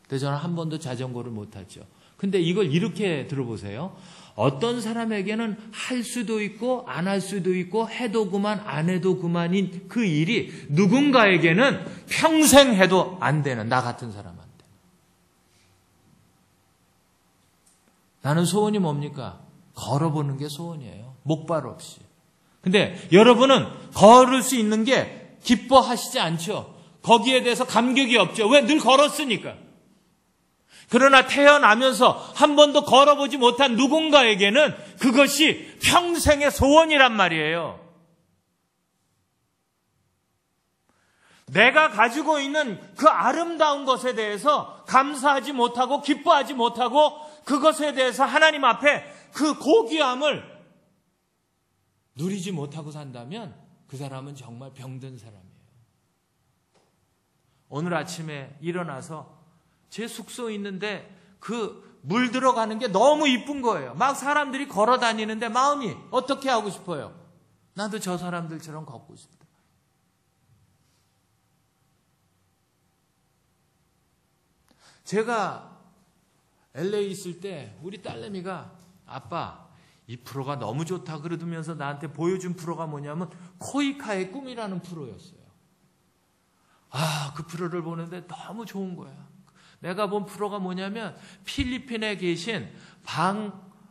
근데 저는 한 번도 자전거를 못 탔죠. 근데 이걸 이렇게 들어보세요. 어떤 사람에게는 할 수도 있고 안 할 수도 있고 해도 그만 안 해도 그만인 그 일이 누군가에게는 평생 해도 안 되는 나 같은 사람한테. 나는 소원이 뭡니까? 걸어보는 게 소원이에요. 목발 없이. 근데 여러분은 걸을 수 있는 게 기뻐하시지 않죠. 거기에 대해서 감격이 없죠. 왜? 늘 걸었으니까. 그러나 태어나면서 한 번도 걸어보지 못한 누군가에게는 그것이 평생의 소원이란 말이에요. 내가 가지고 있는 그 아름다운 것에 대해서 감사하지 못하고 기뻐하지 못하고 그것에 대해서 하나님 앞에 그 고귀함을 누리지 못하고 산다면 그 사람은 정말 병든 사람이에요. 오늘 아침에 일어나서 제 숙소에 있는데 그 물 들어가는 게 너무 이쁜 거예요. 막 사람들이 걸어 다니는데 마음이 어떻게 하고 싶어요? 나도 저 사람들처럼 걷고 싶다. 제가 LA 있을 때 우리 딸내미가 아빠 이 프로가 너무 좋다 그러면서 나한테 보여준 프로가 뭐냐면 코이카의 꿈이라는 프로였어요. 그 프로를 보는데 너무 좋은 거야. 내가 본 프로가 뭐냐면 필리핀에 계신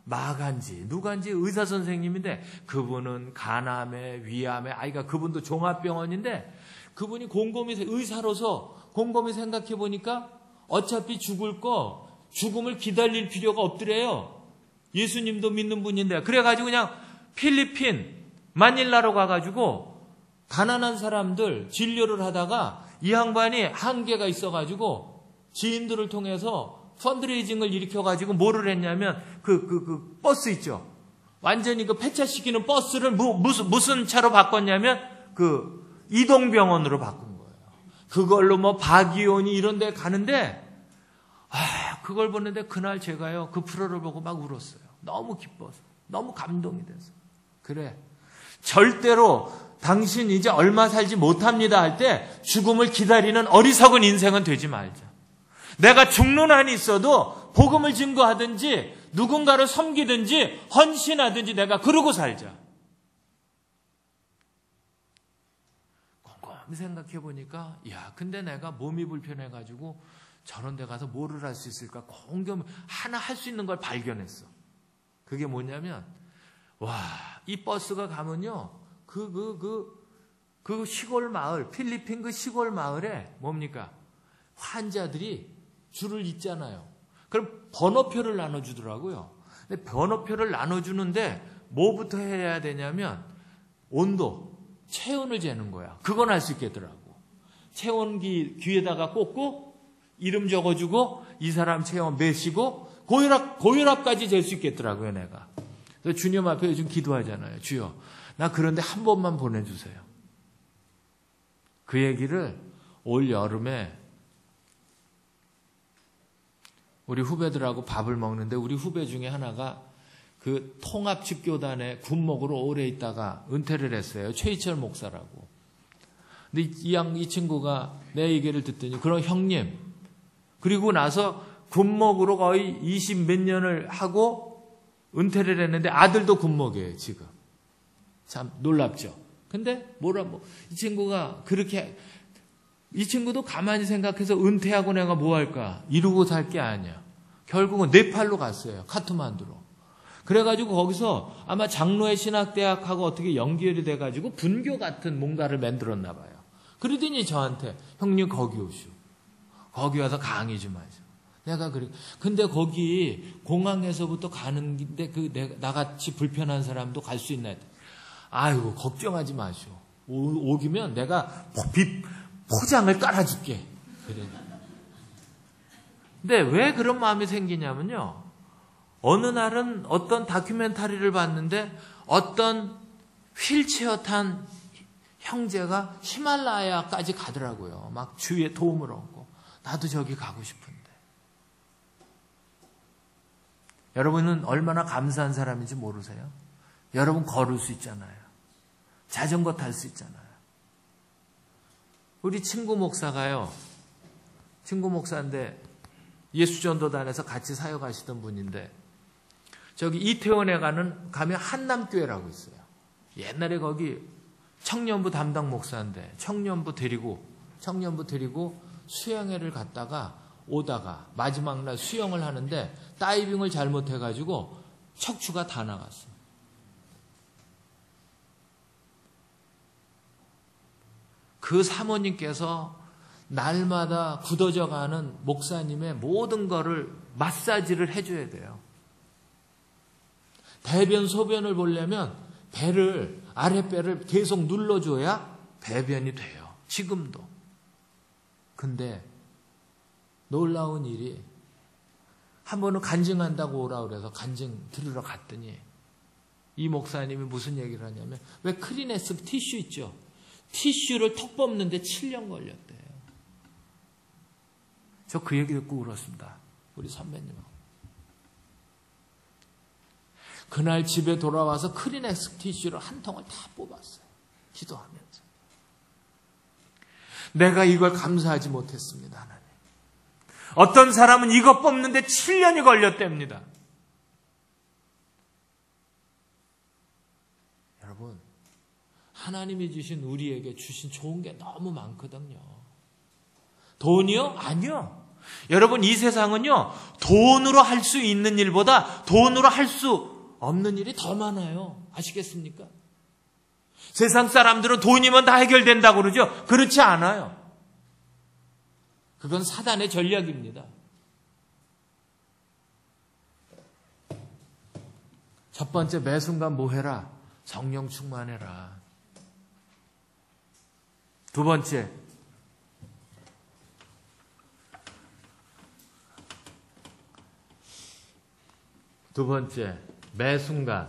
마간지 누간지 의사 선생님인데 그분은 간암에 위암에 아이가 그분도 종합병원인데 그분이 곰곰이 의사로서 곰곰이 생각해 보니까 어차피 죽음을 기다릴 필요가 없더래요. 예수님도 믿는 분인데 그래가지고 그냥 필리핀 마닐라로 가가지고 가난한 사람들 진료를 하다가 이 양반이 한계가 있어가지고 지인들을 통해서 펀드레이징을 일으켜가지고 뭐를 했냐면 그 버스 있죠. 완전히 그 폐차시키는 버스를 무슨 차로 바꿨냐면 그 이동병원으로 바꾼 거예요. 그걸로 뭐 박이온이 이런 데 가는데 그걸 보는데 그날 제가요 그 프로를 보고 막 울었어요. 너무 기뻐서 너무 감동이 돼서 그래 절대로 당신 이제 얼마 살지 못합니다 할 때 죽음을 기다리는 어리석은 인생은 되지 말자. 내가 죽는 한이 있어도 복음을 증거하든지 누군가를 섬기든지 헌신하든지 내가 그러고 살자. 곰곰이 생각해 보니까 근데 내가 몸이 불편해가지고 저런 데 가서 뭐를 할 수 있을까 곰곰이 하나 할 수 있는 걸 발견했어. 그게 뭐냐면 이 버스가 가면요 그 시골 마을 필리핀 그 시골 마을에 뭡니까 환자들이 줄을 잇잖아요. 그럼 번호표를 나눠주더라고요. 근데 번호표를 나눠주는데 뭐부터 해야 되냐면 온도, 체온을 재는 거야. 그건 할 수 있겠더라고. 체온기 귀에다가 꽂고 이름 적어주고 이 사람 체온 몇이고 고혈압까지 잴 수 있겠더라고요. 내가. 그래서 주님 앞에 요즘 기도하잖아요. 주여 나 그런데 한 번만 보내주세요. 그 얘기를 올 여름에 우리 후배들하고 밥을 먹는데 우리 후배 중에 하나가 그 통합집교단의 군목으로 오래 있다가 은퇴를 했어요. 최희철 목사라고. 근데 이 친구가 내 얘기를 듣더니 그런 형님 그리고 나서 군목으로 거의 20 몇 년을 하고 은퇴를 했는데 아들도 군목이에요 지금. 참 놀랍죠. 근데 이 친구가 그렇게 이 친구도 가만히 생각해서 은퇴하고 내가 뭐 할까 이러고 살 게 아니야. 결국은 네팔로 갔어요. 카트만두로. 그래가지고 거기서 아마 장로의 신학대학하고 어떻게 연결이 돼가지고 분교 같은 뭔가를 만들었나 봐요. 그러더니 저한테 형님 거기 오시오. 거기 와서 강의 좀 하죠. 내가 그래. 근데 거기 공항에서부터 가는데 나같이 불편한 사람도 갈 수 있나? 아이고 걱정하지 마시오. 오기면 내가 포장을 깔아줄게. 그래. 근데 왜 그런 마음이 생기냐면요. 어느 날은 어떤 다큐멘터리를 봤는데 어떤 휠체어 탄 형제가 히말라야까지 가더라고요. 막 주위에 도움을 얻고. 나도 저기 가고 싶은데. 여러분은 얼마나 감사한 사람인지 모르세요? 여러분 걸을 수 있잖아요. 자전거 탈 수 있잖아요. 우리 친구 목사가요. 친구 목사인데 예수전도단에서 같이 사역하시던 분인데 저기 이태원에 가면 한남교회라고 있어요. 옛날에 거기 청년부 담당 목사인데 청년부 데리고 수영회를 갔다가 오다가 마지막 날 수영을 하는데 다이빙을 잘못해가지고 척추가 다 나갔어요. 그 사모님께서 날마다 굳어져가는 목사님의 모든 거를 마사지를 해줘야 돼요. 대변 소변을 보려면 아랫배를 계속 눌러줘야 배변이 돼요. 지금도. 근데 놀라운 일이 한 번은 간증한다고 오라 그래서 간증 들으러 갔더니 이 목사님이 무슨 얘기를 하냐면 왜 크리네스 티슈 있죠? 티슈를 턱 뽑는데 7년 걸렸대요. 저 그 얘기 듣고 울었습니다. 우리 선배님하고. 그날 집에 돌아와서 크리넥스 티슈를 한 통을 다 뽑았어요. 기도하면서. 내가 이걸 감사하지 못했습니다. 하나님. 어떤 사람은 이것 뽑는데 7년이 걸렸답니다. 여러분, 하나님이 주신 우리에게 주신 좋은 게 너무 많거든요. 돈이요? 아니요. 여러분, 이 세상은요, 돈으로 할 수 있는 일보다 돈으로 할 수 없는 일이 더 많아요. 아시겠습니까? 세상 사람들은 돈이면 다 해결된다고 그러죠. 그렇지 않아요. 그건 사단의 전략입니다. 첫 번째, 매 순간 뭐 해라? 성령 충만해라. 두 번째, 매 순간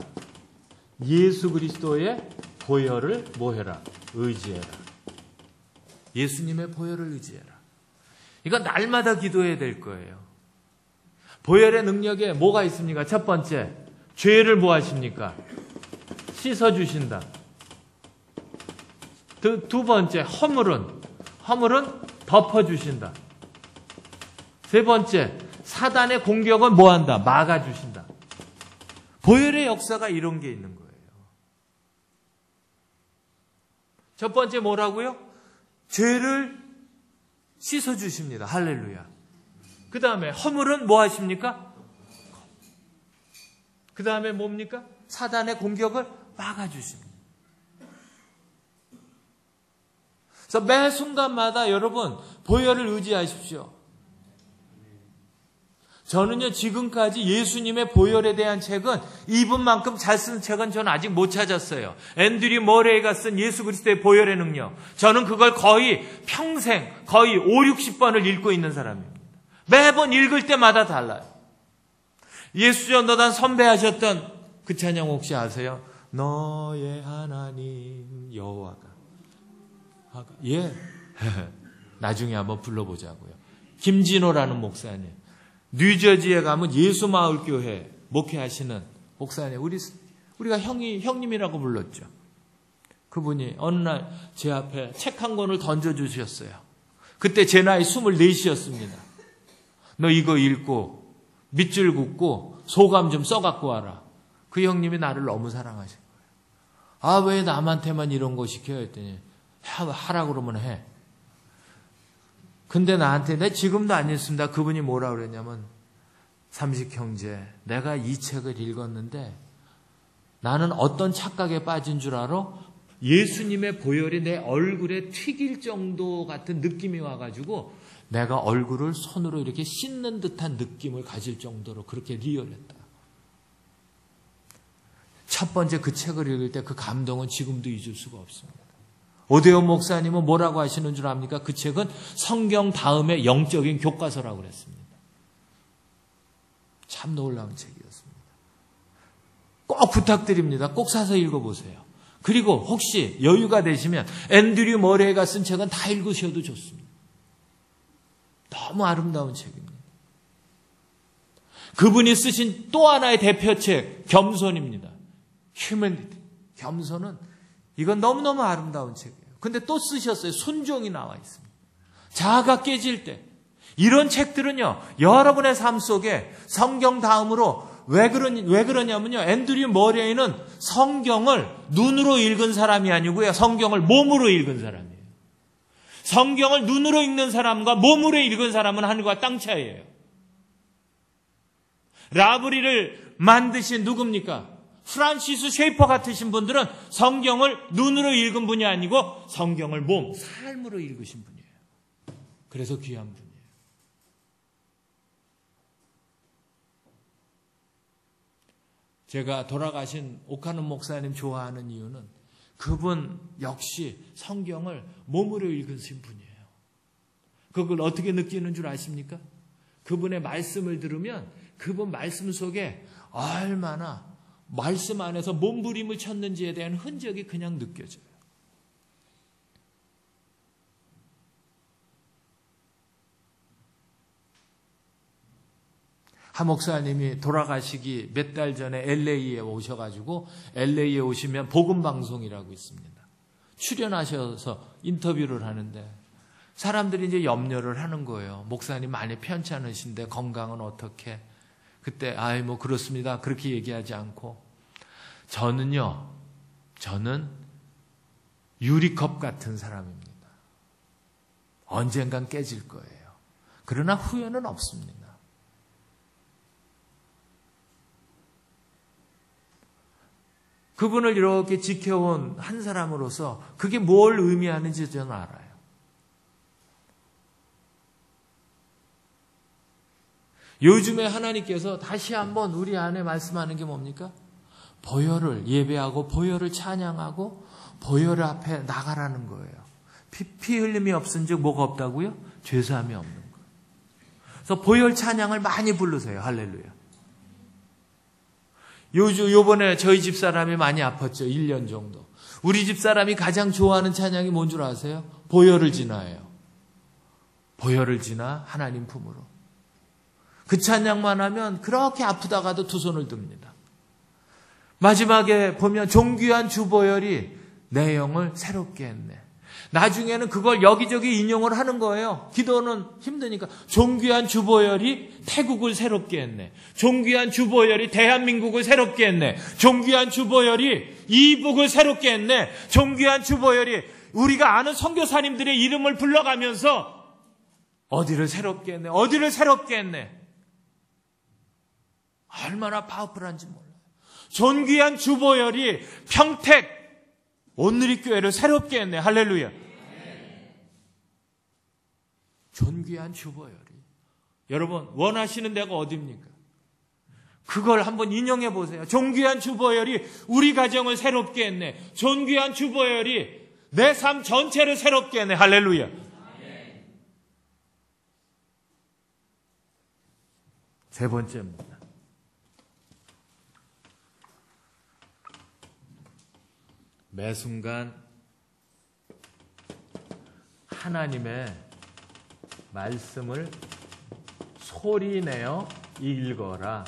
예수 그리스도의 보혈을 뭐 해라? 의지해라. 예수님의 보혈을 의지해라. 이건 날마다 기도해야 될 거예요. 보혈의 능력에 뭐가 있습니까? 첫 번째, 죄를 뭐 하십니까? 씻어주신다. 두 번째, 허물은 덮어주신다. 세 번째, 사단의 공격은 뭐 한다? 막아주신다. 보혈의 역사가 이런 게 있는 거예요. 첫 번째 뭐라고요? 죄를 씻어주십니다. 할렐루야. 그 다음에 허물은 뭐 하십니까? 그 다음에 뭡니까? 사단의 공격을 막아주십니다. 그래서 매 순간마다 여러분 보혈을 의지하십시오. 저는요, 지금까지 예수님의 보혈에 대한 책은 이분만큼 잘 쓴 책은 저는 아직 못 찾았어요. 앤드류 머레이가 쓴 예수 그리스도의 보혈의 능력. 저는 그걸 거의 평생, 거의 5, 60번을 읽고 있는 사람입니다. 매번 읽을 때마다 달라요. 예수전도단 선배하셨던 그 찬양 혹시 아세요? 너의 하나님 여호와가. 예. 나중에 한번 불러보자고요. 김진호라는 목사님. 뉴저지에 가면 예수마을교회 목회하시는 목사님, 우리가 형님이라고 불렀죠. 그분이 어느 날 제 앞에 책 한 권을 던져주셨어요. 그때 제 나이 24이었습니다. 너 이거 읽고 밑줄 긋고 소감 좀 써갖고 와라. 그 형님이 나를 너무 사랑하신 거예요. 아, 왜 남한테만 이런 거 시켜요? 했더니 하라 그러면 해. 근데 나한테, 내 지금도 안 읽습니다. 그분이 뭐라 그랬냐면, 삼식 형제, 내가 이 책을 읽었는데 나는 어떤 착각에 빠진 줄 알아? 예수님의 보혈이 내 얼굴에 튀길 정도 같은 느낌이 와가지고 내가 얼굴을 손으로 이렇게 씻는 듯한 느낌을 가질 정도로 그렇게 리얼했다. 첫 번째 그 책을 읽을 때 그 감동은 지금도 잊을 수가 없습니다. 오대원 목사님은 뭐라고 하시는 줄 압니까? 그 책은 성경 다음에 영적인 교과서라고 그랬습니다. 참 놀라운 책이었습니다. 꼭 부탁드립니다. 꼭 사서 읽어보세요. 그리고 혹시 여유가 되시면 앤드류 머레이가 쓴 책은 다 읽으셔도 좋습니다. 너무 아름다운 책입니다. 그분이 쓰신 또 하나의 대표책, 겸손입니다. 휴머니티. 겸손은 이건 너무너무 아름다운 책이에요. 근데 또 쓰셨어요. 순종이 나와 있습니다. 자아가 깨질 때. 이런 책들은요, 여러분의 삶 속에 성경 다음으로 왜 그러냐면요, 앤드류 머레이는 성경을 눈으로 읽은 사람이 아니고요, 성경을 몸으로 읽은 사람이에요. 성경을 눈으로 읽는 사람과 몸으로 읽은 사람은 하늘과 땅 차이예요. 라브리를 만드신 누굽니까? 프란시스 쉐이퍼 같으신 분들은 성경을 눈으로 읽은 분이 아니고 성경을 삶으로 읽으신 분이에요. 그래서 귀한 분이에요. 제가 돌아가신 오카는 목사님 좋아하는 이유는 그분 역시 성경을 몸으로 읽으신 분이에요. 그걸 어떻게 느끼는 줄 아십니까? 그분의 말씀을 들으면 그분 말씀 속에 얼마나 말씀 안에서 몸부림을 쳤는지에 대한 흔적이 그냥 느껴져요. 한 목사님이 돌아가시기 몇 달 전에 LA에 오셔가지고 LA에 오시면 복음방송이라고 있습니다. 출연하셔서 인터뷰를 하는데 사람들이 이제 염려를 하는 거예요. 목사님 많이 편찮으신데 건강은 어떻게? 그때 아이 뭐 그렇습니다. 그렇게 얘기하지 않고 저는 유리컵 같은 사람입니다. 언젠간 깨질 거예요. 그러나 후회는 없습니다. 그분을 이렇게 지켜온 한 사람으로서 그게 뭘 의미하는지 저는 알아요. 요즘에 하나님께서 다시 한번 우리 안에 말씀하는 게 뭡니까? 보혈을 예배하고 보혈을 찬양하고 보혈 앞에 나가라는 거예요. 피 흘림이 없은즉 뭐가 없다고요? 죄사함이 없는 거예요. 그래서 보혈 찬양을 많이 부르세요. 할렐루야. 요번에 저희 집사람이 많이 아팠죠. 1년 정도. 우리 집사람이 가장 좋아하는 찬양이 뭔 줄 아세요? 보혈을 지나예요. 보혈을 지나 하나님 품으로. 그 찬양만 하면 그렇게 아프다가도 두 손을 듭니다. 마지막에 보면 존귀한 주보혈이 내 영을 새롭게 했네. 나중에는 그걸 여기저기 인용을 하는 거예요. 기도는 힘드니까. 존귀한 주보혈이 태국을 새롭게 했네. 존귀한 주보혈이 대한민국을 새롭게 했네. 존귀한 주보혈이 이북을 새롭게 했네. 존귀한 주보혈이 우리가 아는 선교사님들의 이름을 불러가면서 어디를 새롭게 했네. 어디를 새롭게 했네. 얼마나 파워풀한지 몰라요. 존귀한 주보혈이 평택 온누리교회를 새롭게 했네. 할렐루야. 존귀한 주보혈이. 여러분 원하시는 데가 어디입니까? 그걸 한번 인용해 보세요. 존귀한 주보혈이 우리 가정을 새롭게 했네. 존귀한 주보혈이 내 삶 전체를 새롭게 했네. 할렐루야. 세 번째입니다. 매 순간 하나님의 말씀을 소리내어 읽어라.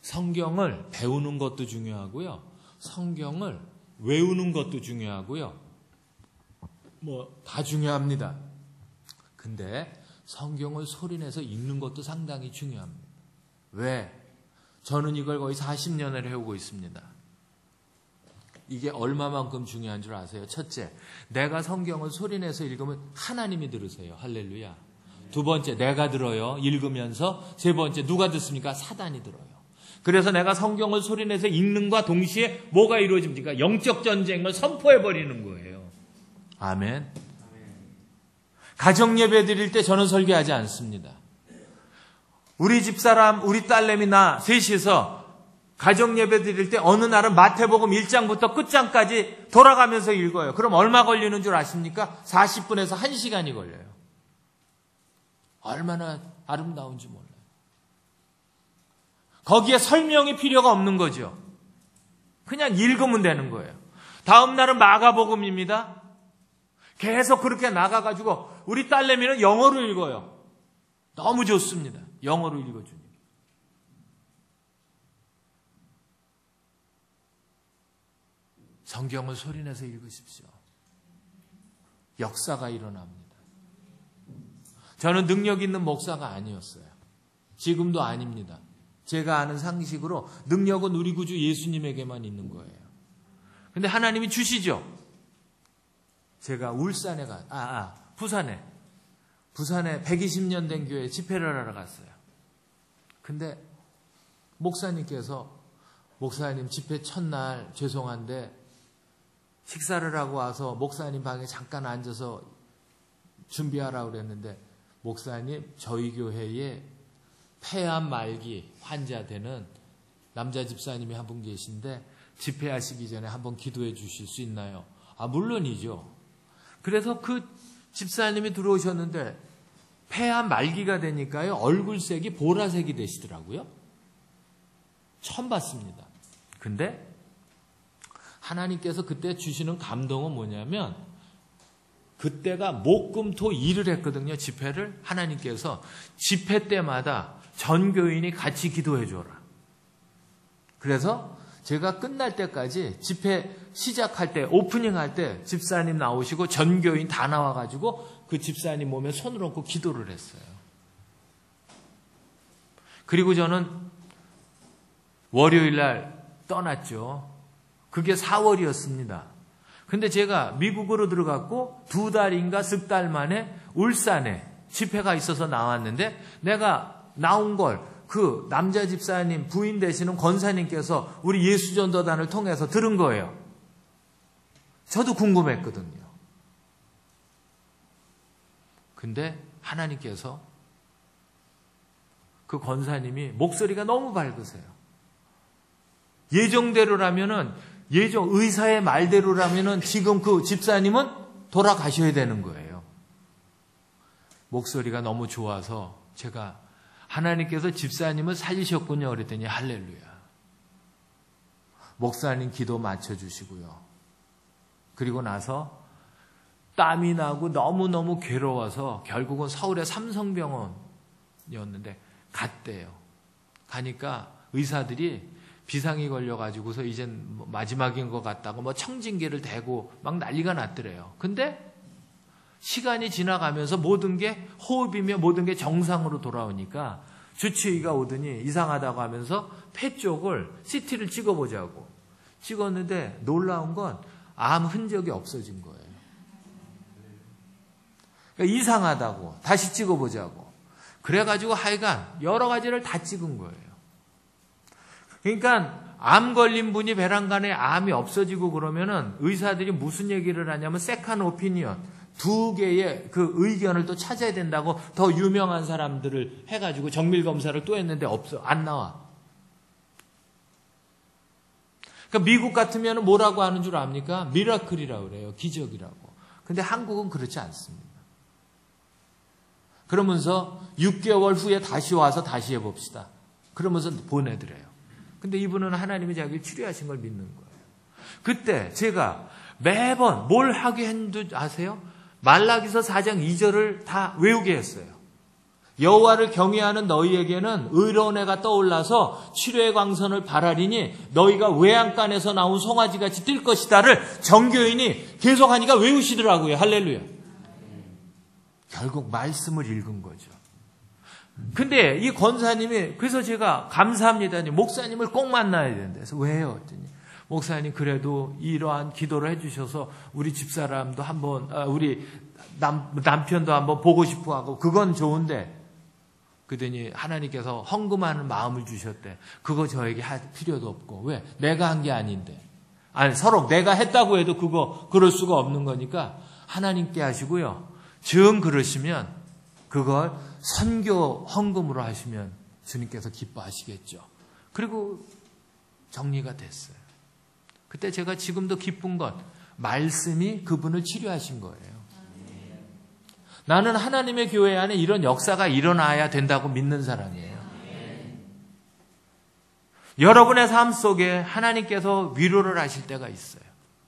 성경을 배우는 것도 중요하고요. 성경을 외우는 것도 중요하고요. 다 중요합니다. 근데 성경을 소리내서 읽는 것도 상당히 중요합니다. 왜? 저는 이걸 거의 40년을 해오고 있습니다. 이게 얼마만큼 중요한 줄 아세요? 첫째, 내가 성경을 소리내서 읽으면 하나님이 들으세요. 할렐루야. 두 번째, 내가 들어요. 읽으면서. 세 번째, 누가 듣습니까? 사단이 들어요. 그래서 내가 성경을 소리내서 읽는과 동시에 뭐가 이루어집니까? 영적 전쟁을 선포해버리는 거예요. 아멘. 가정 예배 드릴 때 저는 설교하지 않습니다. 우리 집사람, 우리 딸내미 나 셋이서 가정 예배 드릴 때 어느 날은 마태복음 1장부터 끝장까지 돌아가면서 읽어요. 그럼 얼마 걸리는 줄 아십니까? 40분에서 1시간이 걸려요. 얼마나 아름다운지 몰라요. 거기에 설명이 필요가 없는 거죠. 그냥 읽으면 되는 거예요. 다음 날은 마가복음입니다. 계속 그렇게 나가가지고 우리 딸내미는 영어로 읽어요. 너무 좋습니다. 영어로 읽어주니. 성경을 소리내서 읽으십시오. 역사가 일어납니다. 저는 능력 있는 목사가 아니었어요. 지금도 아닙니다. 제가 아는 상식으로 능력은 우리 구주 예수님에게만 있는 거예요. 근데 하나님이 주시죠. 제가 울산에 부산에 120년 된 교회에 집회를 하러 갔어요. 근데 목사님께서 목사님 집회 첫날 죄송한데 식사를 하고 와서 목사님 방에 잠깐 앉아서 준비하라고 그랬는데 목사님 저희 교회에 폐암 말기 환자 되는 남자 집사님이 한 분 계신데 집회하시기 전에 한번 기도해 주실 수 있나요? 물론이죠. 그래서 그 집사님이 들어오셨는데 폐암 말기가 되니까요 얼굴색이 보라색이 되시더라고요. 처음 봤습니다. 근데 하나님께서 그때 주시는 감동은 뭐냐면 그때가 목금토 일을 했거든요. 집회를. 하나님께서 집회 때마다 전 교인이 같이 기도해 줘라. 그래서 제가 끝날 때까지 집회 시작할 때, 오프닝 할 때 집사님 나오시고 전교인 다 나와가지고 그 집사님 몸에 손을 얹고 기도를 했어요. 그리고 저는 월요일 날 떠났죠. 그게 4월이었습니다. 근데 제가 미국으로 들어갔고 2달인가 3달 만에 울산에 집회가 있어서 나왔는데 내가 나온 걸 그 남자 집사님 부인 되시는 권사님께서 우리 예수전도단을 통해서 들은 거예요. 저도 궁금했거든요. 근데 하나님께서 그 권사님이 목소리가 너무 밝으세요. 예정대로라면은 의사의 말대로라면은 지금 그 집사님은 돌아가셔야 되는 거예요. 목소리가 너무 좋아서 제가 하나님께서 집사님을 살리셨군요. 그랬더니 할렐루야. 목사님 기도 맞춰주시고요. 그리고 나서 땀이 나고 너무너무 괴로워서 결국은 서울의 삼성병원이었는데 갔대요. 가니까 의사들이 비상이 걸려가지고서 이젠 마지막인 것 같다고 뭐 청진기를 대고 막 난리가 났더래요. 근데 시간이 지나가면서 모든 게 호흡이며 모든 게 정상으로 돌아오니까 주치의가 오더니 이상하다고 하면서 폐 쪽을 CT를 찍어보자고 찍었는데 놀라운 건 암 흔적이 없어진 거예요. 그러니까 이상하다고 다시 찍어보자고 그래가지고 하여간 여러 가지를 다 찍은 거예요. 그러니까 암 걸린 분이 배란간에 암이 없어지고 그러면은 의사들이 무슨 얘기를 하냐면 세컨 오피니언 2개의 그 의견을 또 찾아야 된다고 더 유명한 사람들을 해가지고 정밀 검사를 또 했는데 없어 안 나와. 그러니까 미국 같으면 뭐라고 하는 줄 압니까? 미라클이라고 그래요. 기적이라고. 근데 한국은 그렇지 않습니다. 그러면서 6개월 후에 다시 와서 다시 해봅시다. 그러면서 보내드려요. 근데 이분은 하나님이 자기를 치료하신 걸 믿는 거예요. 그때 제가 매번 뭘 하게 했는지 아세요? 말라기서 4장 2절을 다 외우게 했어요. 여호와를 경외하는 너희에게는 의로운 해가 떠올라서 치료의 광선을 발하리니 너희가 외양간에서 나온 송아지같이 뛸 것이다를 정교인이 계속하니까 외우시더라고요. 할렐루야. 결국 말씀을 읽은 거죠. 근데 이 권사님이 그래서 제가 감사합니다. 목사님을 꼭 만나야 된다. 그래서 왜요? 했더니 목사님 그래도 이러한 기도를 해주셔서 우리 집사람도 한번 우리 남편도 한번 보고 싶어 하고 그건 좋은데 그러더니 하나님께서 헌금하는 마음을 주셨대. 그거 저에게 할 필요도 없고 왜? 내가 한 게 아닌데. 아니 서로 내가 했다고 해도 그럴 수가 없는 거니까 하나님께 하시고요. 정 그러시면 그걸 선교 헌금으로 하시면 주님께서 기뻐하시겠죠. 그리고 정리가 됐어요. 그때 제가 지금도 기쁜 건 말씀이 그분을 치료하신 거예요. 나는 하나님의 교회 안에 이런 역사가 일어나야 된다고 믿는 사람이에요. 여러분의 삶 속에 하나님께서 위로를 하실 때가 있어요.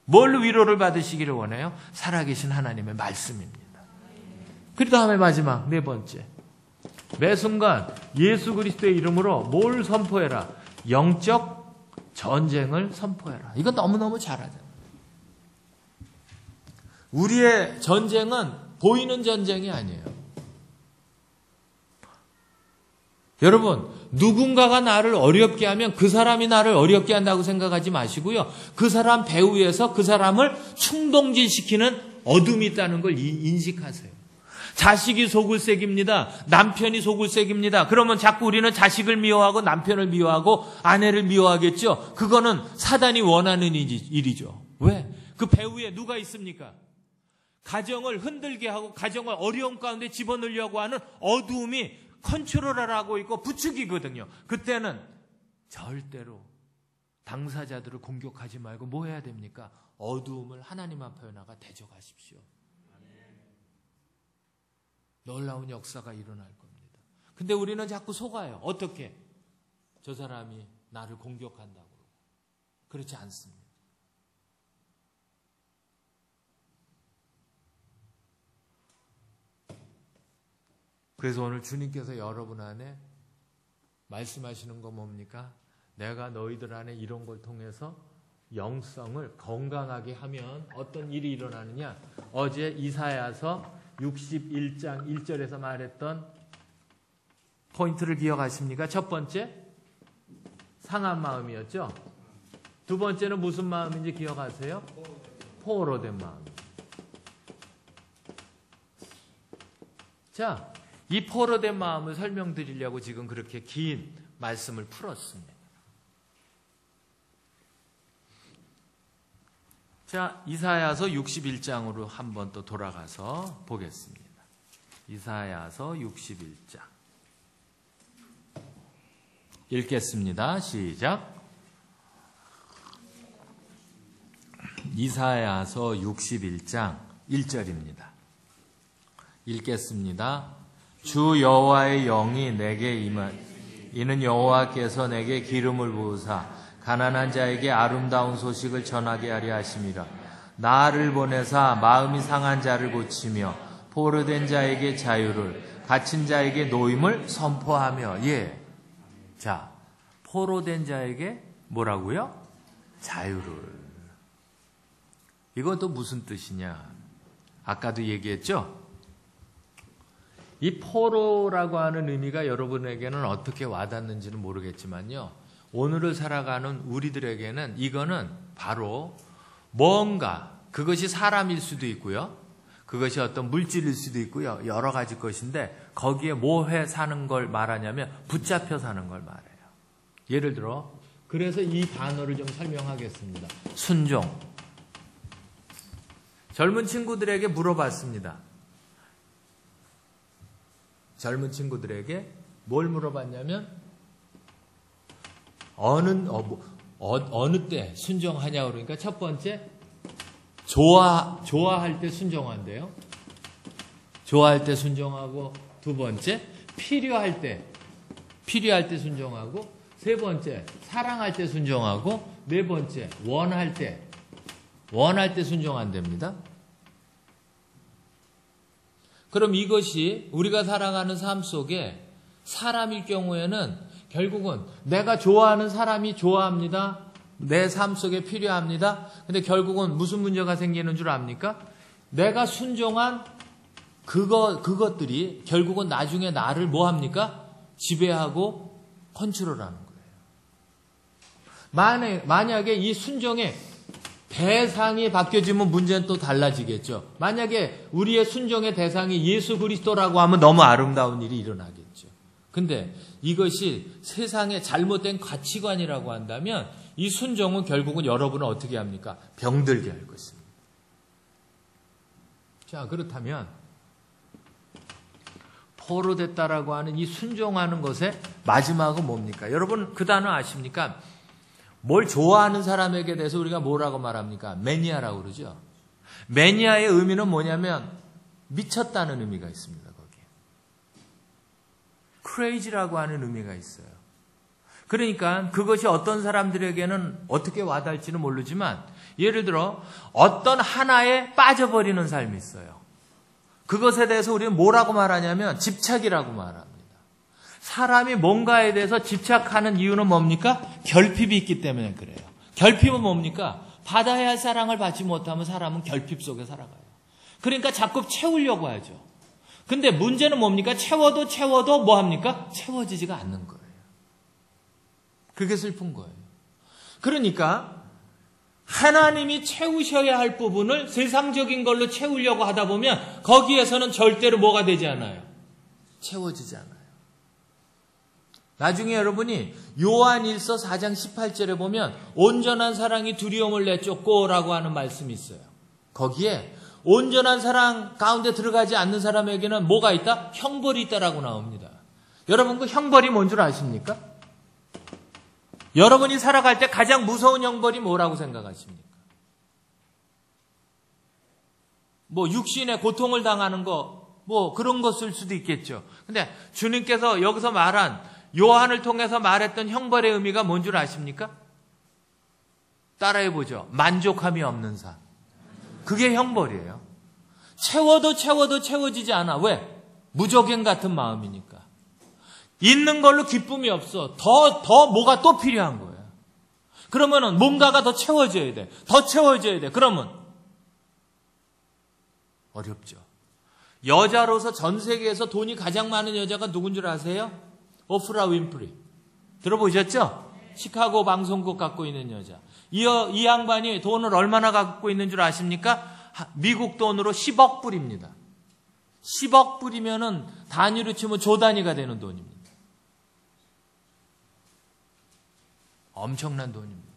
뭘 위로를 받으시기를 원해요? 살아계신 하나님의 말씀입니다. 그 다음에 마지막 4번째. 매 순간 예수 그리스도의 이름으로 뭘 선포해라? 영적 전쟁을 선포해라. 이거 너무너무 잘하잖아요. 우리의 전쟁은 보이는 전쟁이 아니에요. 여러분, 누군가가 나를 어렵게 하면 그 사람이 나를 어렵게 한다고 생각하지 마시고요. 그 사람 배후에서 그 사람을 충동질시키는 어둠이 있다는 걸 인식하세요. 자식이 속을색입니다. 남편이 속을색입니다. 그러면 자꾸 우리는 자식을 미워하고 남편을 미워하고 아내를 미워하겠죠. 그거는 사단이 원하는 일이죠. 왜? 그 배후에 누가 있습니까? 가정을 흔들게 하고 가정을 어려움 가운데 집어넣으려고 하는 어두움이 컨트롤하고 있고 부추기거든요. 그때는 절대로 당사자들을 공격하지 말고 뭐 해야 됩니까? 어두움을 하나님 앞에 나가 대적하십시오. 놀라운 역사가 일어날 겁니다. 근데 우리는 자꾸 속아요. 어떻게? 저 사람이 나를 공격한다고. 그렇지 않습니다. 그래서 오늘 주님께서 여러분 안에 말씀하시는 거 뭡니까? 내가 너희들 안에 이런 걸 통해서 영성을 건강하게 하면 어떤 일이 일어나느냐. 어제 이사야서 61장 1절에서 말했던 포인트를 기억하십니까? 첫 번째, 상한 마음이었죠. 두 번째는 무슨 마음인지 기억하세요? 포로된 마음. 자, 이 포로된 마음을 설명드리려고 지금 그렇게 긴 말씀을 풀었습니다. 자, 이사야서 61장으로 한번 또 돌아가서 보겠습니다. 이사야서 61장. 읽겠습니다. 시작. 이사야서 61장 1절입니다. 읽겠습니다. 주 여호와의 영이 내게 이는 여호와께서 내게 기름을 부으사 가난한 자에게 아름다운 소식을 전하게 하려 하심이라. 나를 보내사 마음이 상한 자를 고치며 포로된 자에게 자유를, 갇힌 자에게 노임을 선포하며. 예. 자, 포로된 자에게 뭐라고요? 자유를. 이건 또 무슨 뜻이냐? 아까도 얘기했죠? 이 포로라고 하는 의미가 여러분에게는 어떻게 와닿는지는 모르겠지만요. 오늘을 살아가는 우리들에게는 이거는 바로 뭔가, 그것이 사람일 수도 있고요. 그것이 어떤 물질일 수도 있고요. 여러 가지 것인데 거기에 뭐해 사는 걸 말하냐면 붙잡혀 사는 걸 말해요. 예를 들어, 그래서 이 단어를 좀 설명하겠습니다. 순종. 젊은 친구들에게 물어봤습니다. 젊은 친구들에게 뭘 물어봤냐면 어느 때 순종하냐 그러니까 첫 번째 좋아할 때 순종한대요. 좋아할 때 순종하고, 두 번째 필요할 때 순종하고, 세 번째 사랑할 때 순종하고, 네 번째 원할 때 순종한답니다. 그럼 이것이 우리가 살아가는 삶 속에 사람일 경우에는 결국은 내가 좋아하는 사람이 좋아합니다. 내 삶 속에 필요합니다. 근데 결국은 무슨 문제가 생기는 줄 압니까? 내가 순종한 그것들이 결국은 나중에 나를 뭐 합니까? 지배하고 컨트롤하는 거예요. 만약에 이 순종의 대상이 바뀌어지면 문제는 또 달라지겠죠. 만약에 우리의 순종의 대상이 예수 그리스도라고 하면 너무 아름다운 일이 일어나겠죠. 근데 이것이 세상의 잘못된 가치관이라고 한다면 이 순종은 결국은 여러분을 어떻게 합니까? 병들게 할 것입니다. 자, 그렇다면 포로됐다라고 하는 이 순종하는 것의 마지막은 뭡니까? 여러분 그 단어 아십니까? 뭘 좋아하는 사람에게 대해서 우리가 뭐라고 말합니까? 매니아라고 그러죠. 매니아의 의미는 뭐냐면 미쳤다는 의미가 있습니다. 거기에 crazy라고 하는 의미가 있어요. 그러니까 그것이 어떤 사람들에게는 어떻게 와닿을지는 모르지만 예를 들어 어떤 하나에 빠져버리는 삶이 있어요. 그것에 대해서 우리는 뭐라고 말하냐면 집착이라고 말합니다. 사람이 뭔가에 대해서 집착하는 이유는 뭡니까? 결핍이 있기 때문에 그래요. 결핍은 뭡니까? 받아야 할 사랑을 받지 못하면 사람은 결핍 속에 살아가요. 그러니까 자꾸 채우려고 하죠. 근데 문제는 뭡니까? 채워도 뭐합니까? 채워지지가 않는 거예요. 그게 슬픈 거예요. 그러니까 하나님이 채우셔야 할 부분을 세상적인 걸로 채우려고 하다 보면 거기에서는 절대로 뭐가 되지 않아요? 채워지지 않아요. 나중에 여러분이 요한일서 4장 18절에 보면 온전한 사랑이 두려움을 내쫓고 라고 하는 말씀이 있어요. 거기에 온전한 사랑 가운데 들어가지 않는 사람에게는 뭐가 있다? 형벌이 있다라고 나옵니다. 여러분 그 형벌이 뭔 줄 아십니까? 여러분이 살아갈 때 가장 무서운 형벌이 뭐라고 생각하십니까? 뭐 육신의 고통을 당하는 거, 뭐 그런 것일 수도 있겠죠. 근데 주님께서 여기서 말한 요한을 통해서 말했던 형벌의 의미가 뭔 줄 아십니까? 따라해보죠. 만족함이 없는 삶. 그게 형벌이에요. 채워도 채워지지 않아. 왜? 무적행 같은 마음이니까. 있는 걸로 기쁨이 없어. 더 뭐가 또 필요한 거예요. 그러면은 뭔가가 더 채워져야 돼. 더 채워져야 돼. 그러면 어렵죠. 여자로서 전 세계에서 돈이 가장 많은 여자가 누군 줄 아세요? 오프라 윈프리. 들어보셨죠? 시카고 방송국 갖고 있는 여자. 이 양반이 돈을 얼마나 갖고 있는 줄 아십니까? 미국 돈으로 10억 불입니다. 10억 불이면은 단위로 치면 조 단위가 되는 돈입니다. 엄청난 돈입니다.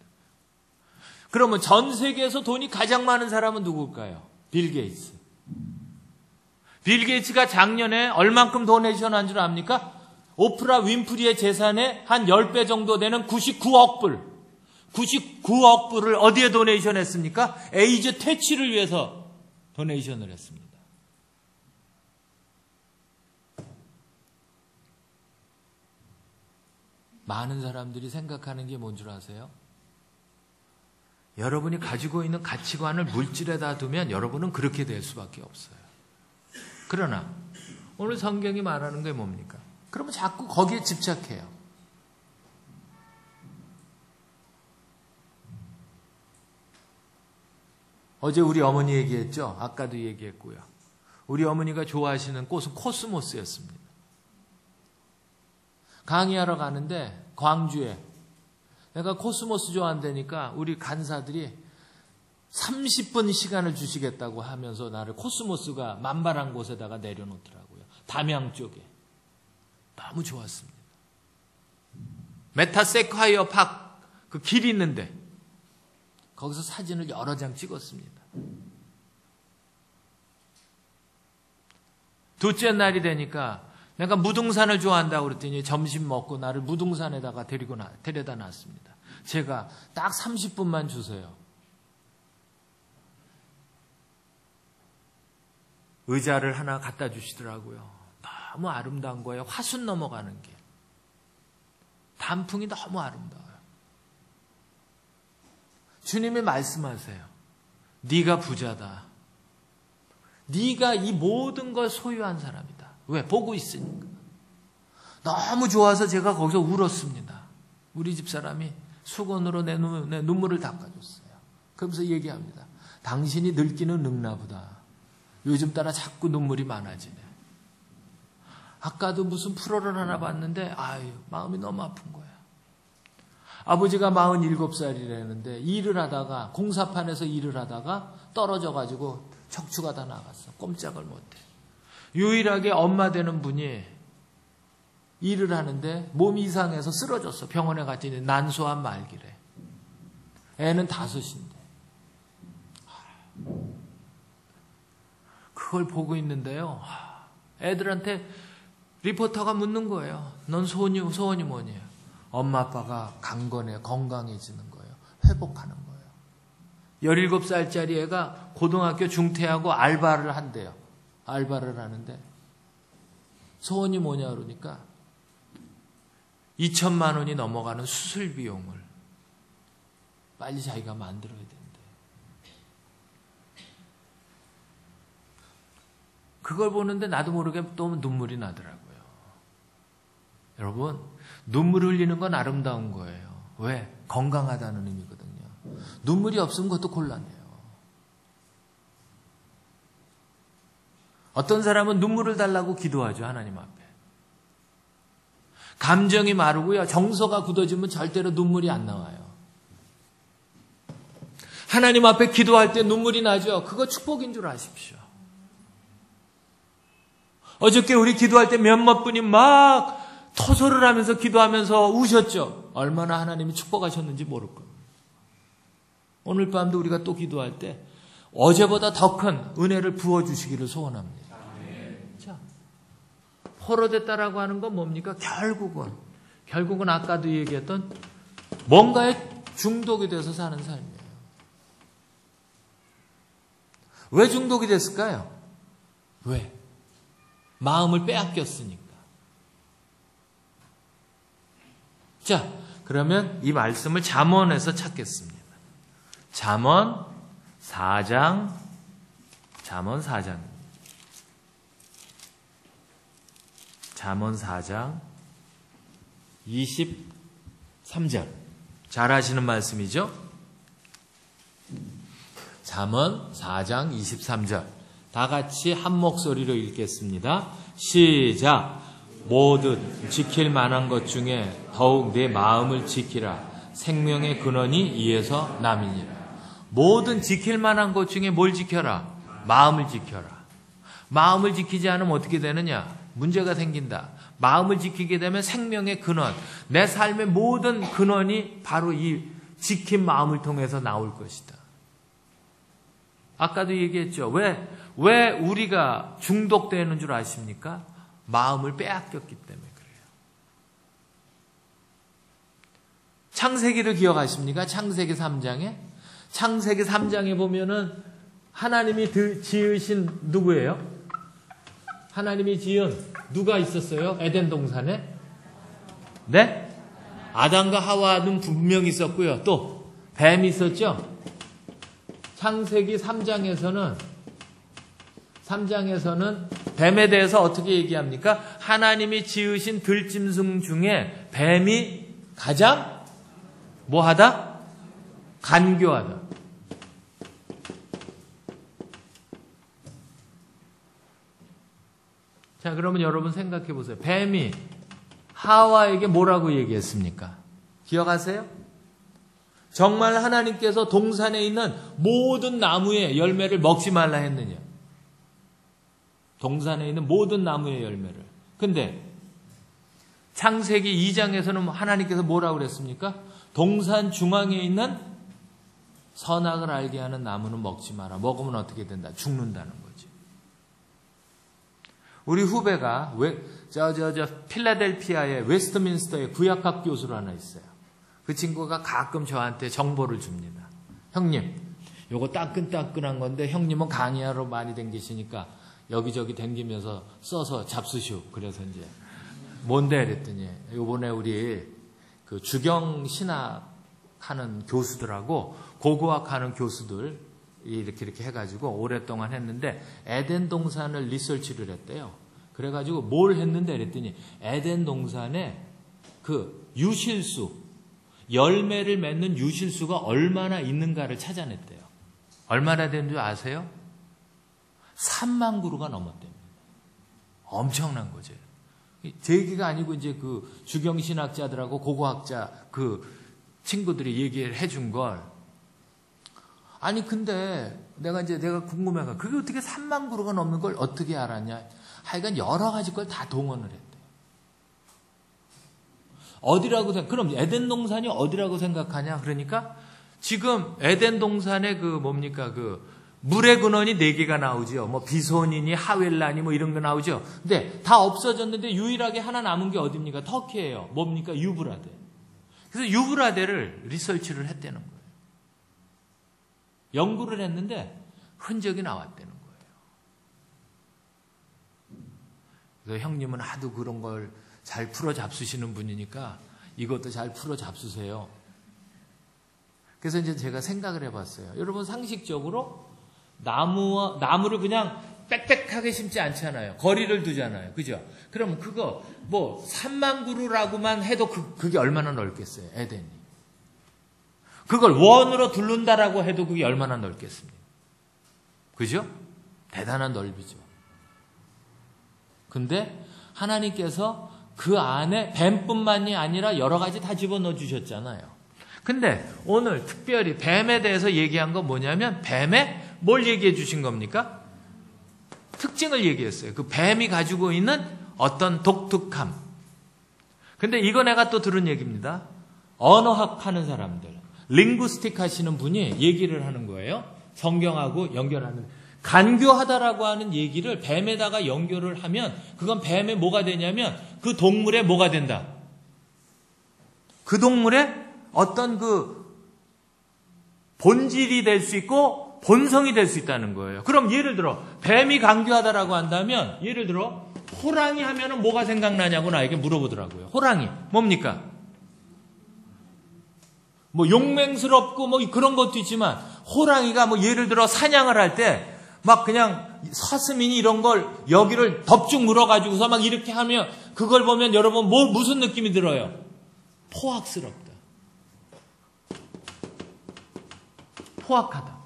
그러면 전 세계에서 돈이 가장 많은 사람은 누굴까요? 빌 게이츠. 빌 게이츠가 작년에 얼만큼 도네이션 줄 압니까? 오프라 윈프리의 재산의 한 10배 정도 되는 99억 불. 99억 불을 어디에 도네이션 했습니까? 에이즈 퇴치를 위해서 도네이션을 했습니다. 많은 사람들이 생각하는 게 뭔 줄 아세요? 여러분이 가지고 있는 가치관을 물질에다 두면 여러분은 그렇게 될 수밖에 없어요. 그러나 오늘 성경이 말하는 게 뭡니까? 그러면 자꾸 거기에 집착해요. 어제 우리 어머니 얘기했죠? 아까도 얘기했고요. 우리 어머니가 좋아하시는 꽃은 코스모스였습니다. 강의하러 가는데 광주에 내가 코스모스 좋아한다니까 우리 간사들이 30분 시간을 주시겠다고 하면서 나를 코스모스가 만발한 곳에다가 내려놓더라고요. 담양 쪽에. 너무 좋았습니다. 메타세콰이어 팍 그 길이 있는데 거기서 사진을 여러 장 찍었습니다. 둘째 날이 되니까 내가 무등산을 좋아한다고 그랬더니 점심 먹고 나를 무등산에다가 데려다 놨습니다. 제가 딱 30분만 주세요. 의자를 하나 갖다 주시더라고요. 너무 아름다운 거예요. 화순 넘어가는 게. 단풍이 너무 아름다워요. 주님이 말씀하세요. 네가 부자다. 네가 이 모든 걸 소유한 사람이다. 왜? 보고 있으니까. 너무 좋아서 제가 거기서 울었습니다. 우리 집사람이 수건으로 내 눈물을 닦아줬어요. 그러면서 얘기합니다. 당신이 늙기는 늙나보다. 요즘 따라 자꾸 눈물이 많아지네. 아까도 무슨 프로를 하나 봤는데 마음이 너무 아픈 거야. 아버지가 47살이라는데 일을 하다가 공사판에서 일을 하다가 떨어져가지고 척추가 다 나갔어. 꼼짝을 못해. 유일하게 엄마 되는 분이 일을 하는데 몸이 이상해서 쓰러졌어. 병원에 갔더니 난소암 말기래. 애는 5인데. 그걸 보고 있는데요. 애들한테 리포터가 묻는 거예요. 넌 소원이 뭐니? 엄마 아빠가 건강해지는 거예요. 회복하는 거예요. 17살짜리 애가 고등학교 중퇴하고 알바를 한대요. 알바를 하는데 소원이 뭐냐 그러니까 2천만 원이 넘어가는 수술 비용을 빨리 자기가 만들어야 된대. 그걸 보는데 나도 모르게 또 눈물이 나더라고요. 여러분, 눈물 흘리는 건 아름다운 거예요. 왜? 건강하다는 의미거든요. 눈물이 없으면 그것도 곤란해요. 어떤 사람은 눈물을 달라고 기도하죠. 하나님 앞에. 감정이 마르고요. 정서가 굳어지면 절대로 눈물이 안 나와요. 하나님 앞에 기도할 때 눈물이 나죠. 그거 축복인 줄 아십시오. 어저께 우리 기도할 때 몇몇 분이 막 토소를 하면서 기도하면서 우셨죠. 얼마나 하나님이 축복하셨는지 모를 겁니다. 오늘 밤도 우리가 또 기도할 때 어제보다 더 큰 은혜를 부어주시기를 소원합니다. 자, 포로됐다라고 하는 건 뭡니까? 결국은 아까도 얘기했던 뭔가에 중독이 돼서 사는 삶이에요. 왜 중독이 됐을까요? 왜? 마음을 빼앗겼으니까. 자, 그러면 이 말씀을 잠언에서 찾겠습니다. 잠언 4장 23절. 잘 하시는 말씀이죠. 잠언 4장 23절 다 같이 한 목소리로 읽겠습니다. 시작. 모든 지킬 만한 것 중에 더욱 내 마음을 지키라. 생명의 근원이 이에서 남이니라. 모든 지킬 만한 것 중에 뭘 지켜라? 마음을 지켜라. 마음을 지키지 않으면 어떻게 되느냐? 문제가 생긴다. 마음을 지키게 되면 생명의 근원, 내 삶의 모든 근원이 바로 이 지킨 마음을 통해서 나올 것이다. 아까도 얘기했죠. 왜 우리가 중독되는 줄 아십니까? 마음을 빼앗겼기 때문에 그래요. 창세기를 기억하십니까? 창세기 3장에? 창세기 3장에 보면은 하나님이 지으신 누구예요? 하나님이 지은 누가 있었어요? 에덴 동산에? 네? 아담과 하와는 분명히 있었고요. 또 뱀이 있었죠? 창세기 3장에서는 뱀에 대해서 어떻게 얘기합니까? 하나님이 지으신 들짐승 중에 뱀이 가장 뭐하다? 간교하다. 자, 그러면 여러분 생각해 보세요. 뱀이 하와에게 뭐라고 얘기했습니까? 기억하세요? 정말 하나님께서 동산에 있는 모든 나무의 열매를 먹지 말라 했느냐? 동산에 있는 모든 나무의 열매를. 근데 창세기 2장에서는 하나님께서 뭐라고 그랬습니까? 동산 중앙에 있는 선악을 알게 하는 나무는 먹지 마라. 먹으면 어떻게 된다? 죽는다는 거지. 우리 후배가 필라델피아의 웨스트민스터의 구약학 교수로 하나 있어요. 그 친구가 가끔 저한테 정보를 줍니다. 형님, 요거 따끈따끈한 건데 형님은 강의하러 많이 댕기시니까 여기저기 댕기면서 써서 잡수시오. 그래서 이제 뭔데 그랬더니 요번에 우리 그 주경 신학 하는 교수들하고 고고학 하는 교수들 이렇게 해가지고 오랫동안 했는데 에덴 동산을 리서치를 했대요. 그래가지고 뭘 했는데 그랬더니 에덴 동산에 그 유실수, 열매를 맺는 유실수가 얼마나 있는가를 찾아냈대요. 얼마나 되는 줄 아세요? 3만 그루가 넘었답니다. 엄청난 거죠. 제 얘기가 아니고 이제 그 주경신학자들하고 고고학자 그 친구들이 얘기를 해준 걸. 아니 근데 내가 궁금해가 그게 어떻게 3만 그루가 넘는 걸 어떻게 알았냐? 하여간 여러 가지 걸 다 동원을 했대. 그럼 에덴 동산이 어디라고 생각하냐? 그러니까 지금 에덴 동산에 물의 근원이 4개가 나오죠. 뭐 비소닌이 하웰란이 뭐 이런 거 나오죠. 근데 다 없어졌는데 유일하게 하나 남은 게 어디입니까? 터키예요. 뭡니까? 유브라데. 그래서 유브라데를 리서치를 했다는 거예요. 연구를 했는데 흔적이 나왔다는 거예요. 그래서 형님은 하도 그런 걸 잘 풀어 잡수시는 분이니까 이것도 잘 풀어 잡수세요. 그래서 이제 제가 생각을 해봤어요. 여러분 상식적으로 나무를 그냥 빽빽하게 심지 않잖아요. 거리를 두잖아요. 그죠? 그럼 그거 3만 그루라고만 해도 그게 얼마나 넓겠어요. 에덴이. 그걸 원으로 둘른다라고 해도 그게 얼마나 넓겠습니까? 그죠? 대단한 넓이죠. 근데 하나님께서 그 안에 뱀뿐만이 아니라 여러 가지 다 집어넣어 주셨잖아요. 근데 오늘 특별히 뱀에 대해서 얘기한 건 뭐냐면 뱀에 뭘 얘기해 주신 겁니까? 특징을 얘기했어요. 그 뱀이 가지고 있는 어떤 독특함. 근데 이거 내가 또 들은 얘기입니다. 언어학 하는 사람들, 링구스틱 하시는 분이 얘기를 하는 거예요. 성경하고 연결하는. 간교하다라고 하는 얘기를 뱀에다가 연결을 하면 그건 뱀에 뭐가 되냐면 그 동물에 뭐가 된다. 그 동물의 어떤 그 본질이 될 수 있고 본성이 될 수 있다는 거예요. 그럼 예를 들어 뱀이 간교하다라고 한다면 예를 들어 호랑이 하면은 뭐가 생각나냐고 나에게 물어보더라고요. 호랑이 뭡니까? 뭐 용맹스럽고 뭐 그런 것도 있지만 호랑이가 뭐 예를 들어 사냥을 할 때 막 그냥 사슴이니 이런 걸 여기를 덥죽 물어가지고서 막 이렇게 하면 그걸 보면 여러분 무슨 느낌이 들어요? 포악스럽다. 포악하다.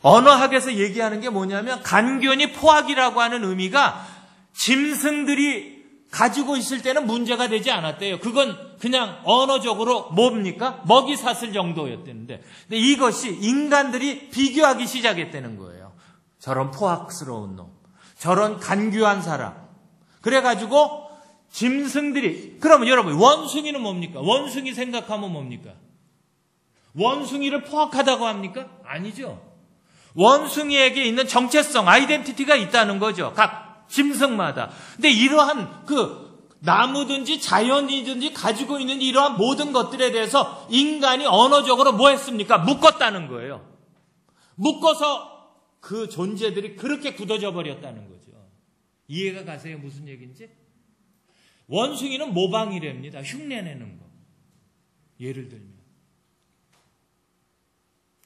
언어학에서 얘기하는 게 뭐냐면 간견이 포악이라고 하는 의미가 짐승들이 가지고 있을 때는 문제가 되지 않았대요. 그건 그냥 언어적으로 뭡니까? 먹이 사슬 정도였다는데, 근데 이것이 인간들이 비교하기 시작했다는 거예요. 저런 포악스러운 놈, 저런 간교한 사람. 그래가지고 짐승들이, 그러면 여러분 원숭이는 뭡니까? 원숭이 생각하면 뭡니까? 원숭이를 포악하다고 합니까? 아니죠. 원숭이에게 있는 정체성, 아이덴티티가 있다는 거죠. 각 짐승마다. 근데 이러한 나무든지 자연이든지 가지고 있는 이러한 모든 것들에 대해서 인간이 언어적으로 뭐 했습니까? 묶었다는 거예요. 묶어서 그 존재들이 그렇게 굳어져 버렸다는 거죠. 이해가 가세요? 무슨 얘기인지? 원숭이는 모방이랍니다. 흉내내는 거. 예를 들면.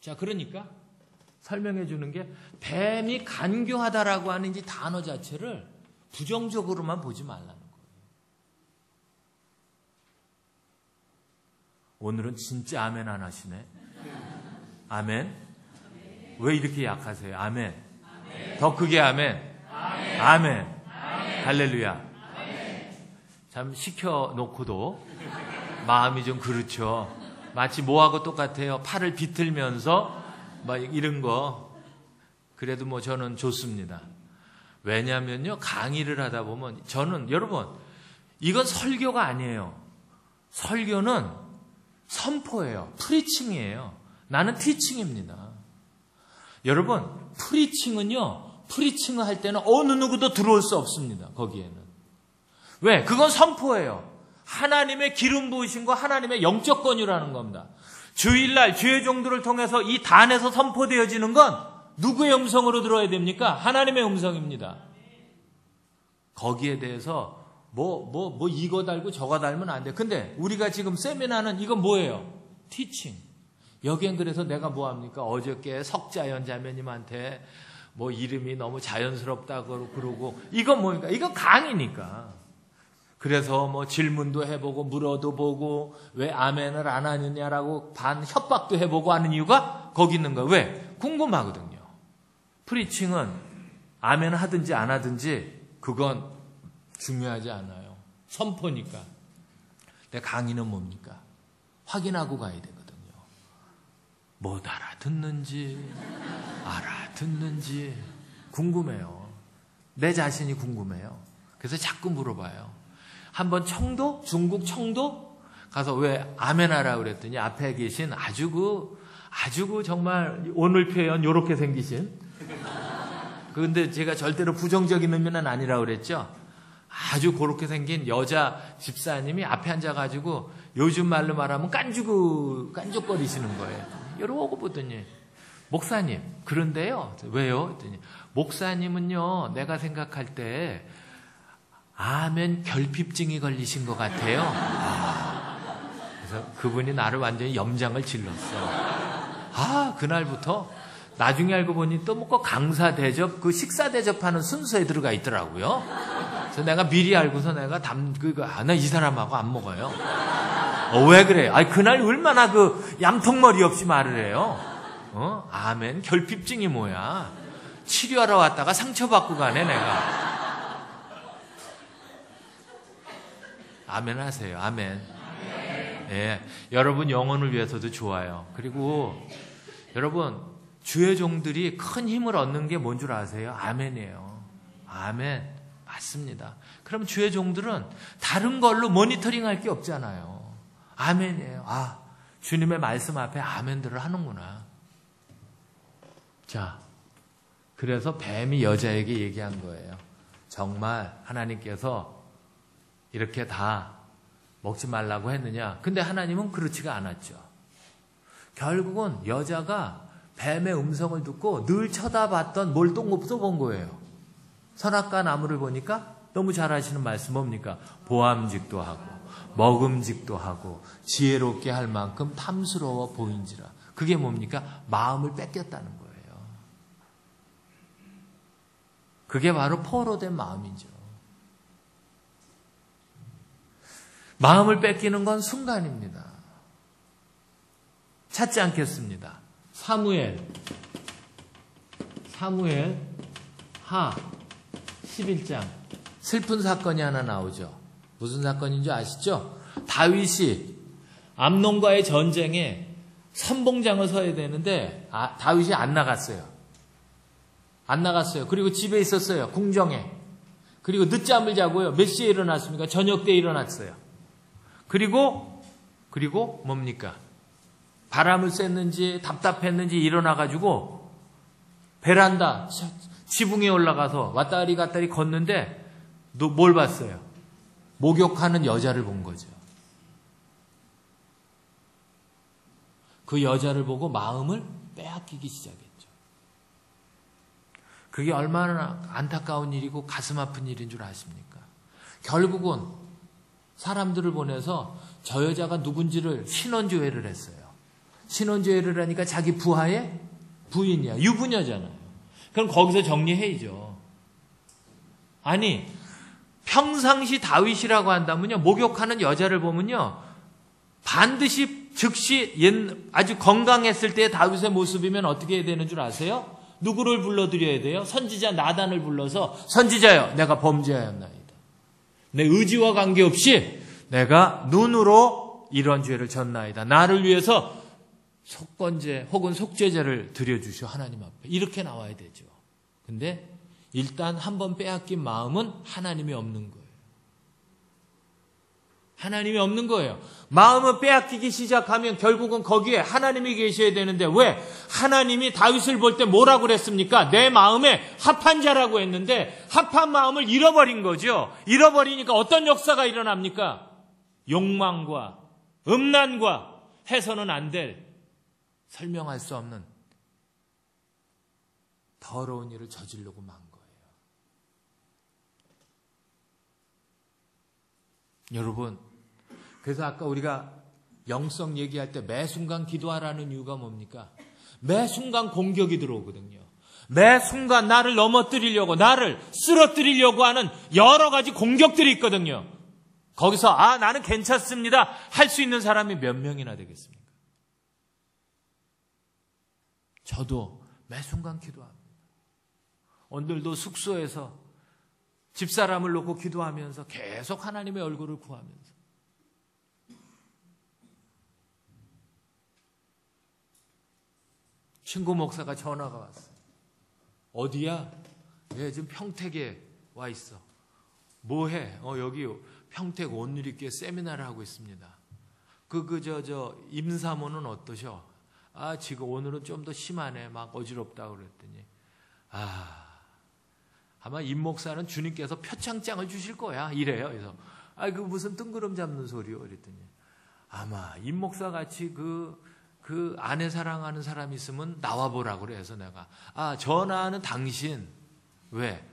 자, 그러니까 설명해 주는 게 뱀이 간교하다라고 하는 이 단어 자체를 부정적으로만 보지 말라는 거예요. 오늘은 진짜 아멘 안 하시네. 아멘? 왜 이렇게 약하세요? 아멘. 더 크게 아멘. 아멘. 할렐루야. 참 시켜놓고도 마음이 좀 그렇죠. 마치 뭐하고 똑같아요. 팔을 비틀면서 막 이런 거. 그래도 뭐 저는 좋습니다. 왜냐면요, 강의를 하다 보면 저는, 여러분, 이건 설교가 아니에요. 설교는 선포예요. 프리칭이에요. 나는 티칭입니다. 여러분, 프리칭을 할 때는 어느 누구도 들어올 수 없습니다. 거기에는. 왜? 그건 선포예요. 하나님의 기름 부으신 거, 하나님의 영적 권유라는 겁니다. 주일날 주의 종들을 통해서 이 단에서 선포되어지는 건 누구의 음성으로 들어야 됩니까? 하나님의 음성입니다. 거기에 대해서 이거 달고 저거 달면 안 돼. 근데 우리가 지금 세미나는 이건 뭐예요? 티칭. 여기엔 그래서 내가 뭐 합니까? 어저께 석자연 자매님한테 뭐 이름이 너무 자연스럽다고 그러고, 이건 뭡니까? 이건 강의니까. 그래서 뭐 질문도 해보고 물어도 보고 왜 아멘을 안 하느냐라고 협박도 해보고 하는 이유가 거기 있는 거예요. 왜? 궁금하거든요. 프리칭은 아멘 하든지 안 하든지 그건 중요하지 않아요. 선포니까. 근데 강의는 뭡니까? 확인하고 가야 되거든요. 못 알아듣는지 알아듣는지 궁금해요. 내 자신이 궁금해요. 그래서 자꾸 물어봐요. 한번 청도? 중국 청도? 가서 왜 아멘 하라 그랬더니 앞에 계신 아주 정말 오늘 표현 요렇게 생기신, 근데 제가 절대로 부정적인 의미는 아니라고 그랬죠. 아주 그렇게 생긴 여자 집사님이 앞에 앉아가지고 요즘 말로 말하면 깐죽거리시는 거예요. 이러고 보더니 목사님, 그런데요. 왜요? 그랬더니 목사님은요, 내가 생각할 때 아멘 결핍증이 걸리신 것 같아요. 그래서 그분이 나를 완전히 염장을 질렀어. 그날부터 나중에 알고 보니 또 뭐 강사 대접, 그 식사 대접하는 순서에 들어가 있더라고요. 그래서 내가 미리 알고서 내가 나 이 사람하고 안 먹어요. 왜 그래? 그날 얼마나 얌통머리 없이 말을 해요. 아멘 결핍증이 뭐야? 치료하러 왔다가 상처받고 가네 내가. 아멘 하세요. 아멘. 예, 여러분 영혼을 위해서도 좋아요. 그리고 여러분 주의 종들이 큰 힘을 얻는 게 뭔 줄 아세요? 아멘이에요. 아멘. 맞습니다. 그럼 주의 종들은 다른 걸로 모니터링할 게 없잖아요. 아멘이에요. 주님의 말씀 앞에 아멘들을 하는구나. 자, 그래서 뱀이 여자에게 얘기한 거예요. 정말 하나님께서 이렇게 다 먹지 말라고 했느냐? 근데 하나님은 그렇지가 않았죠. 결국은 여자가 뱀의 음성을 듣고 늘 쳐다봤던 몰동업소 본 거예요. 선악과 나무를 보니까 너무 잘 하시는 말씀 뭡니까? 보암직도 하고 먹음직도 하고 지혜롭게 할 만큼 탐스러워 보인지라. 그게 뭡니까? 마음을 뺏겼다는 거예요. 그게 바로 포로된 마음이죠. 마음을 뺏기는 건 순간입니다. 찾지 않겠습니다. 사무엘 하 11장 슬픈 사건이 하나 나오죠. 무슨 사건인 줄 아시죠? 다윗이 암논과의 전쟁에 선봉장을 서야 되는데 다윗이 안 나갔어요. 그리고 집에 있었어요. 궁정에. 그리고 늦잠을 자고요. 몇 시에 일어났습니까? 저녁 때 일어났어요. 그리고 뭡니까? 바람을 쐈는지 답답했는지 일어나가지고 베란다 지붕에 올라가서 왔다리 갔다리 걷는데 뭘 봤어요? 목욕하는 여자를 본 거죠. 그 여자를 보고 마음을 빼앗기기 시작했죠. 그게 얼마나 안타까운 일이고 가슴 아픈 일인 줄 아십니까? 결국은 사람들을 보내서 저 여자가 누군지를 신원조회를 했어요. 신원조회를 하니까 자기 부하의 부인이야. 유부녀잖아요. 그럼 거기서 정리해야죠. 아니, 평상시 다윗이라고 한다면요, 목욕하는 여자를 보면요, 반드시 즉시 아주 건강했을 때의 다윗의 모습이면 어떻게 해야 되는 줄 아세요? 누구를 불러드려야 돼요? 선지자 나단을 불러서 선지자여, 내가 범죄하였나이다. 내 의지와 관계없이 내가 눈으로 이런 죄를 졌나이다. 나를 위해서 속건제 혹은 속죄제를 드려주시오 하나님 앞에. 이렇게 나와야 되죠. 근데 일단 한번 빼앗긴 마음은 하나님이 없는 거예요. 하나님이 없는 거예요. 마음을 빼앗기기 시작하면 결국은 거기에 하나님이 계셔야 되는데 왜? 하나님이 다윗을 볼 때 뭐라고 그랬습니까? 내 마음에 합한 자라고 했는데 합한 마음을 잃어버린 거죠. 잃어버리니까 어떤 역사가 일어납니까? 욕망과 음란과 해서는 안 될 설명할 수 없는 더러운 일을 저지르고 만 거예요. 여러분, 그래서 아까 우리가 영성 얘기할 때 매 순간 기도하라는 이유가 뭡니까? 매 순간 공격이 들어오거든요. 매 순간 나를 넘어뜨리려고, 나를 쓰러뜨리려고 하는 여러 가지 공격들이 있거든요. 거기서 나는 괜찮습니다 할 수 있는 사람이 몇 명이나 되겠습니까? 저도 매 순간 기도합니다. 오늘도 숙소에서 집사람을 놓고 기도하면서 계속 하나님의 얼굴을 구하면서 친구 목사가 전화가 왔어요. 어디야? 예, 지금 평택에 와 있어. 뭐해? 여기 평택 온누리교회 세미나를 하고 있습니다. 임사모는 어떠셔? 지금 오늘은 좀 더 심하네. 막 어지럽다고 그랬더니 아마 임 목사는 주님께서 표창장을 주실 거야. 이래요. 그래서 그 무슨 뜬구름 잡는 소리요? 그랬더니 아마 임 목사 같이 그 아내 사랑하는 사람이 있으면 나와보라고 그래서 내가 전화하는 당신 왜?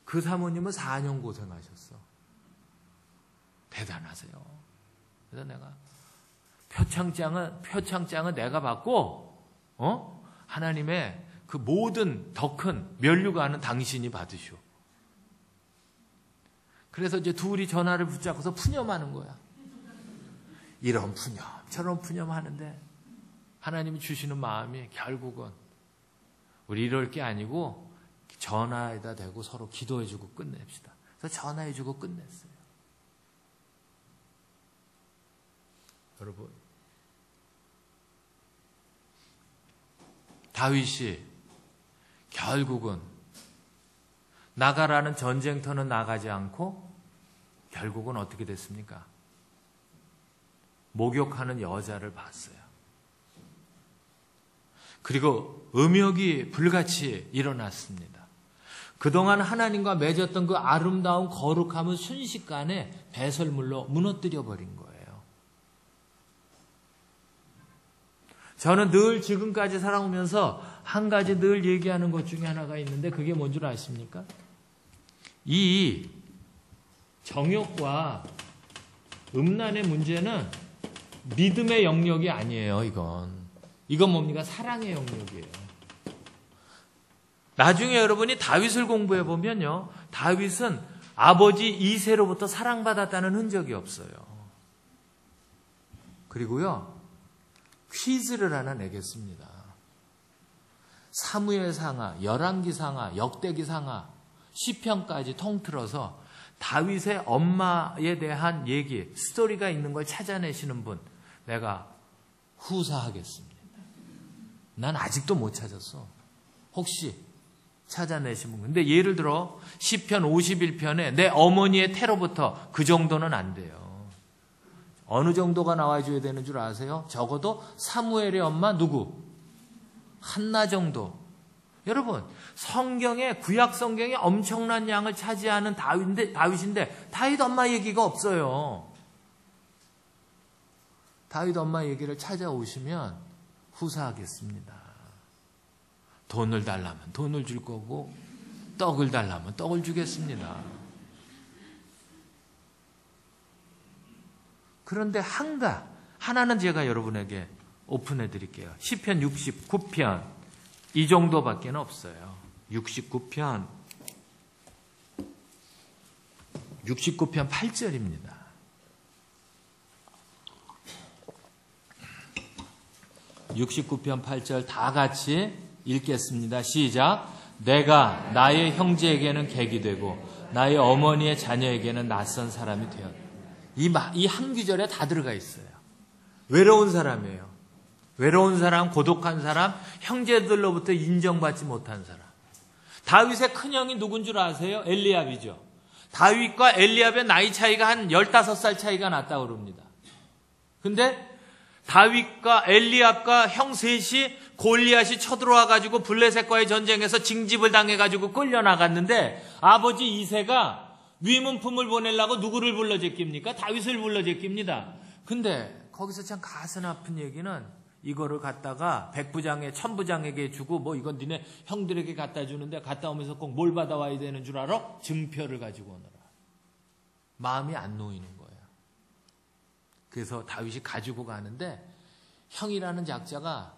그 사모님은 4년 고생하셨어. 대단하세요. 그래서 내가 표창장은 내가 받고 하나님의 그 모든 더 큰 면류가 하는 당신이 받으시오. 그래서 이제 둘이 전화를 붙잡고서 푸념하는 거야. 이런 푸념 저런 푸념 하는데 하나님이 주시는 마음이 결국은 우리 이럴 게 아니고 전화에다 대고 서로 기도해주고 끝냅시다. 그래서 전화해주고 끝냈어요. 여러분, 다윗이 결국은 나가라는 전쟁터는 나가지 않고 결국은 어떻게 됐습니까? 목욕하는 여자를 봤어요. 그리고 음욕이 불같이 일어났습니다. 그동안 하나님과 맺었던 그 아름다운 거룩함은 순식간에 배설물로 무너뜨려 버린 거예요. 저는 늘 지금까지 살아오면서 한 가지 늘 얘기하는 것 중에 하나가 있는데 그게 뭔 줄 아십니까? 이 정욕과 음란의 문제는 믿음의 영역이 아니에요. 이건 뭡니까? 사랑의 영역이에요. 나중에 여러분이 다윗을 공부해 보면요, 다윗은 아버지 이새로부터 사랑받았다는 흔적이 없어요. 그리고요, 퀴즈를 하나 내겠습니다. 사무엘상하, 열왕기상하, 역대기상하, 시편까지 통틀어서 다윗의 엄마에 대한 얘기, 스토리가 있는 걸 찾아내시는 분, 내가 후사하겠습니다. 난 아직도 못 찾았어. 혹시 찾아내시면. 근데 예를 들어 시편 51편에 내 어머니의 태로부터, 그 정도는 안 돼요. 어느 정도가 나와줘야 되는 줄 아세요? 적어도 사무엘의 엄마 누구? 한나 정도. 여러분, 성경에, 구약 성경에 엄청난 양을 차지하는 다윗인데 다윗 엄마 얘기가 없어요. 다윗 엄마 얘기를 찾아오시면 후사하겠습니다. 돈을 달라면 돈을 줄 거고, 떡을 달라면 떡을 주겠습니다. 그런데 하나는 제가 여러분에게 오픈해 드릴게요. 시편 69편. 이 정도밖에 없어요. 69편 8절입니다. 69편 8절 다 같이 읽겠습니다. 시작. 내가 나의 형제에게는 객이 되고 나의 어머니의 자녀에게는 낯선 사람이 되었다. 이 한 구절에 다 들어가 있어요. 외로운 사람이에요. 외로운 사람, 고독한 사람, 형제들로부터 인정받지 못한 사람. 다윗의 큰형이 누군 줄 아세요? 엘리압이죠. 다윗과 엘리압의 나이 차이가 한 15살 차이가 났다고 그럽니다. 근데 다윗과 엘리압과 형 셋이 골리앗이 쳐들어와가지고 블레셋과의 전쟁에서 징집을 당해가지고 끌려나갔는데 아버지 이새가 위문품을 보내려고 누구를 불러 제낍니까? 다윗을 불러 제낍니다. 근데 거기서 참 가슴 아픈 얘기는 이거를 갖다가 백부장에 천부장에게 주고 뭐 이건 니네 형들에게 갖다 주는데 갔다 오면서 꼭 뭘 받아와야 되는 줄 알아? 증표를 가지고 오너라. 마음이 안 놓이는 거예요. 그래서 다윗이 가지고 가는데 형이라는 작자가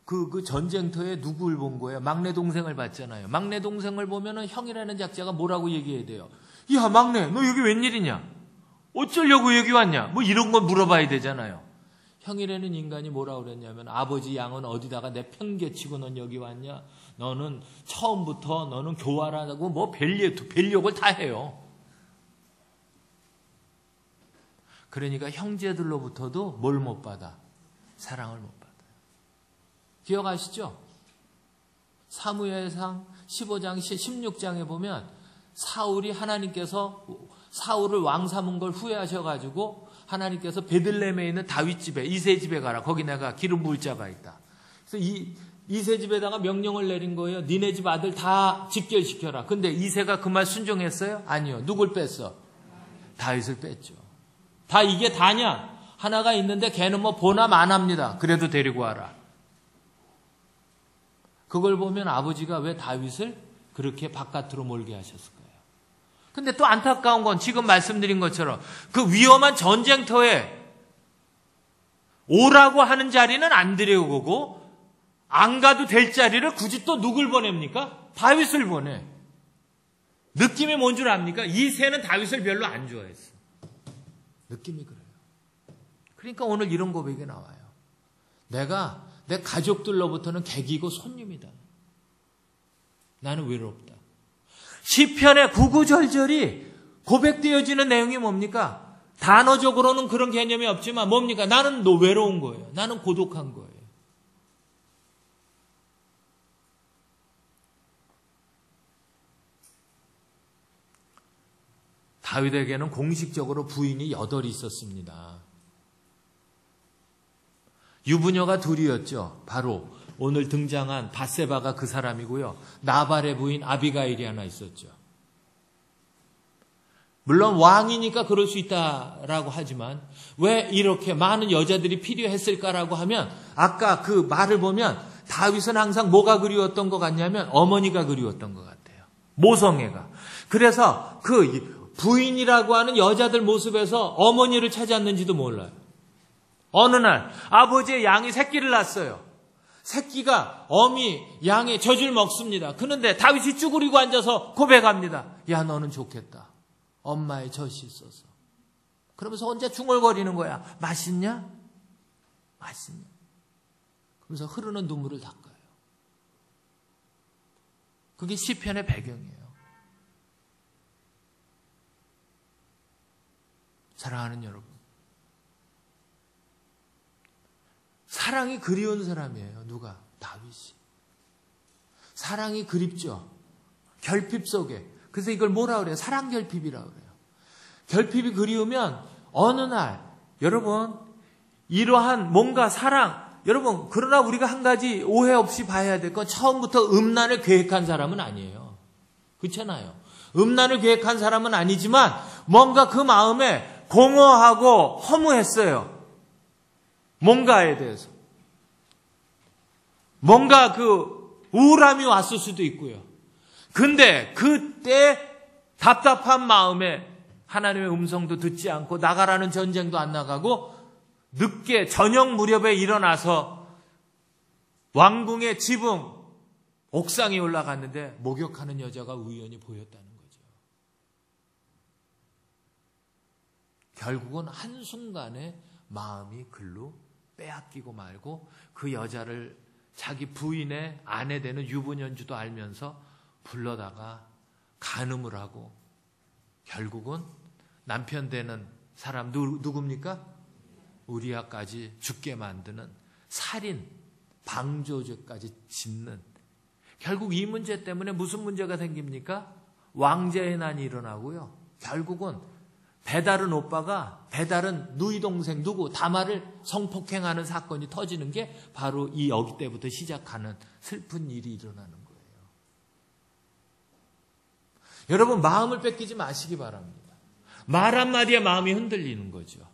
그 전쟁터에 누구를 본 거예요? 막내 동생을 봤잖아요. 막내 동생을 보면은 형이라는 작자가 뭐라고 얘기해야 돼요? 야 막내 너 여기 웬일이냐? 어쩌려고 여기 왔냐? 뭐 이런 건 물어봐야 되잖아요. 형이라는 인간이 뭐라고 그랬냐면 아버지 양은 어디다가 내 편개치고 넌 여기 왔냐? 너는 처음부터 너는 교활하다고 뭐 별욕을 다 해요. 그러니까 형제들로부터도 뭘 못 받아? 사랑을 못 받아요. 기억하시죠? 사무엘상 15장 16장에 보면 사울이 하나님께서 사울을 왕 삼은 걸 후회하셔가지고 하나님께서 베들레헴에 있는 다윗 집에 이새 집에 가라. 거기 내가 기름 부을 자가 있다. 그래서 이새 집에다가 명령을 내린 거예요. 니네 집 아들 다 집결시켜라. 근데 이새가 그 말 순종했어요? 아니요. 누굴 뺐어? 다윗을 뺐죠. 다 이게 다냐? 하나가 있는데 걔는 뭐 보나 마나입니다. 그래도 데리고 와라. 그걸 보면 아버지가 왜 다윗을 그렇게 바깥으로 몰게 하셨을까요? 근데 또 안타까운 건 지금 말씀드린 것처럼 그 위험한 전쟁터에 오라고 하는 자리는 안 데려오고 안 가도 될 자리를 굳이 또 누굴 보냅니까? 다윗을 보내. 느낌이 뭔 줄 압니까? 이새는 다윗을 별로 안 좋아했어. 느낌이 그래요. 그러니까 오늘 이런 고백이 나와요. 내가 내 가족들로부터는 객이고 손님이다. 나는 외롭다. 시편의 구구절절이 고백되어지는 내용이 뭡니까? 단어적으로는 그런 개념이 없지만 뭡니까? 나는 외로운 거예요. 나는 고독한 거예요. 다윗에게는 공식적으로 부인이 8이 있었습니다. 유부녀가 둘이었죠. 바로 오늘 등장한 밧세바가 그 사람이고요. 나발의 부인 아비가일이 하나 있었죠. 물론 왕이니까 그럴 수 있다라고 하지만 왜 이렇게 많은 여자들이 필요했을까라고 하면 아까 그 말을 보면 다윗은 항상 뭐가 그리웠던 것 같냐면 어머니가 그리웠던 것 같아요. 모성애가. 그래서 그 부인이라고 하는 여자들 모습에서 어머니를 찾았는지도 몰라요. 어느 날 아버지의 양이 새끼를 낳았어요. 새끼가 어미 양의 젖을 먹습니다. 그런데 다윗이 쭈그리고 앉아서 고백합니다. 야 너는 좋겠다. 엄마의 젖이 있어서. 그러면서 혼자 중얼거리는 거야. 맛있냐? 맛있냐? 그러면서 흐르는 눈물을 닦아요. 그게 시편의 배경이에요. 사랑하는 여러분, 사랑이 그리운 사람이에요. 누가? 다윗이. 사랑이 그립죠. 결핍 속에. 그래서 이걸 뭐라 그래요? 사랑 결핍이라고 그래요. 결핍이 그리우면 어느 날 여러분 이러한 뭔가 사랑, 여러분 그러나 우리가 한 가지 오해 없이 봐야 될 건 처음부터 음란을 계획한 사람은 아니에요. 그렇잖아요. 음란을 계획한 사람은 아니지만 뭔가 그 마음에 공허하고 허무했어요. 뭔가에 대해서. 뭔가 그 우울함이 왔을 수도 있고요. 근데 그때 답답한 마음에 하나님의 음성도 듣지 않고 나가라는 전쟁도 안 나가고 늦게 저녁 무렵에 일어나서 왕궁의 지붕 옥상에 올라갔는데 목욕하는 여자가 우연히 보였다는 거죠. 결국은 한순간에 마음이 글로 빼앗기고 말고 그 여자를 자기 부인의 아내 되는 유부녀인지도 알면서 불러다가 간음을 하고 결국은 남편 되는 사람 누굽니까? 우리아까지 죽게 만드는 살인, 방조죄까지 짓는, 결국 이 문제 때문에 무슨 문제가 생깁니까? 왕자의 난이 일어나고요. 결국은 배다른 오빠가 배다른 누이 동생 누구 다말을 성폭행하는 사건이 터지는 게 바로 이 여기 때부터 시작하는 슬픈 일이 일어나는 거예요. 여러분 마음을 뺏기지 마시기 바랍니다. 말 한마디에 마음이 흔들리는 거죠.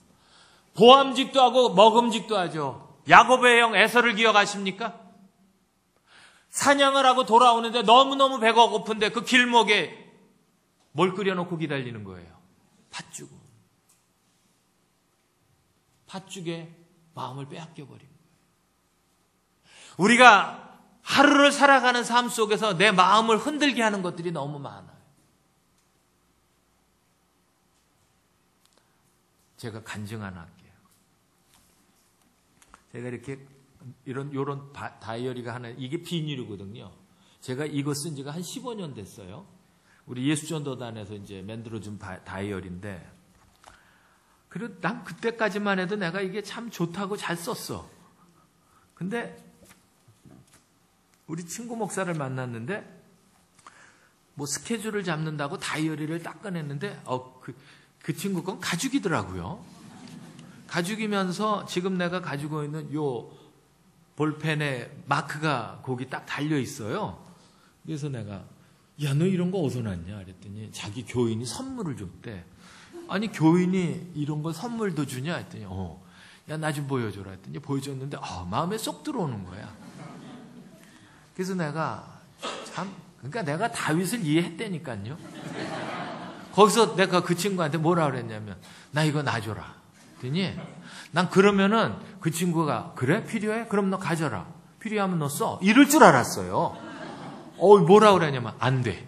보암직도 하고 먹음직도 하죠. 야곱의 형 에서를 기억하십니까? 사냥을 하고 돌아오는데 너무너무 배가 고픈데 그 길목에 뭘 끓여놓고 기다리는 거예요. 팥죽. 팥죽에 마음을 빼앗겨버린 거예요. 우리가 하루를 살아가는 삶 속에서 내 마음을 흔들게 하는 것들이 너무 많아요. 제가 간증 하나 할게요. 제가 이렇게 요런 다이어리가 하나, 이게 비닐이거든요. 제가 이거 쓴 지가 한 15년 됐어요. 우리 예수전도단에서 이제 만들어준 다이어리인데, 그리고 난 그때까지만 해도 내가 이게 참 좋다고 잘 썼어. 근데 우리 친구 목사를 만났는데 뭐 스케줄을 잡는다고 다이어리를 딱 꺼냈는데 그 친구 건 가죽이더라고요. 가죽이면서 지금 내가 가지고 있는 요 볼펜에 마크가 거기 딱 달려 있어요. 그래서 내가 야, 너 이런 거 어디서 났냐? 그랬더니 자기 교인이 선물을 줬대. 아니 교인이 이런 거 선물도 주냐? 했더니 야, 나 좀 보여줘라 했더니 보여줬는데 마음에 쏙 들어오는 거야. 그래서 내가 그러니까 내가 다윗을 이해했다니까요. 거기서 내가 그 친구한테 뭐라 그랬냐면 나 이거 놔줘라. 그랬더니 난 그러면은 그 친구가 그래? 필요해? 그럼 너 가져라. 필요하면 너 써. 이럴 줄 알았어요. 뭐라 그러냐면 안 돼.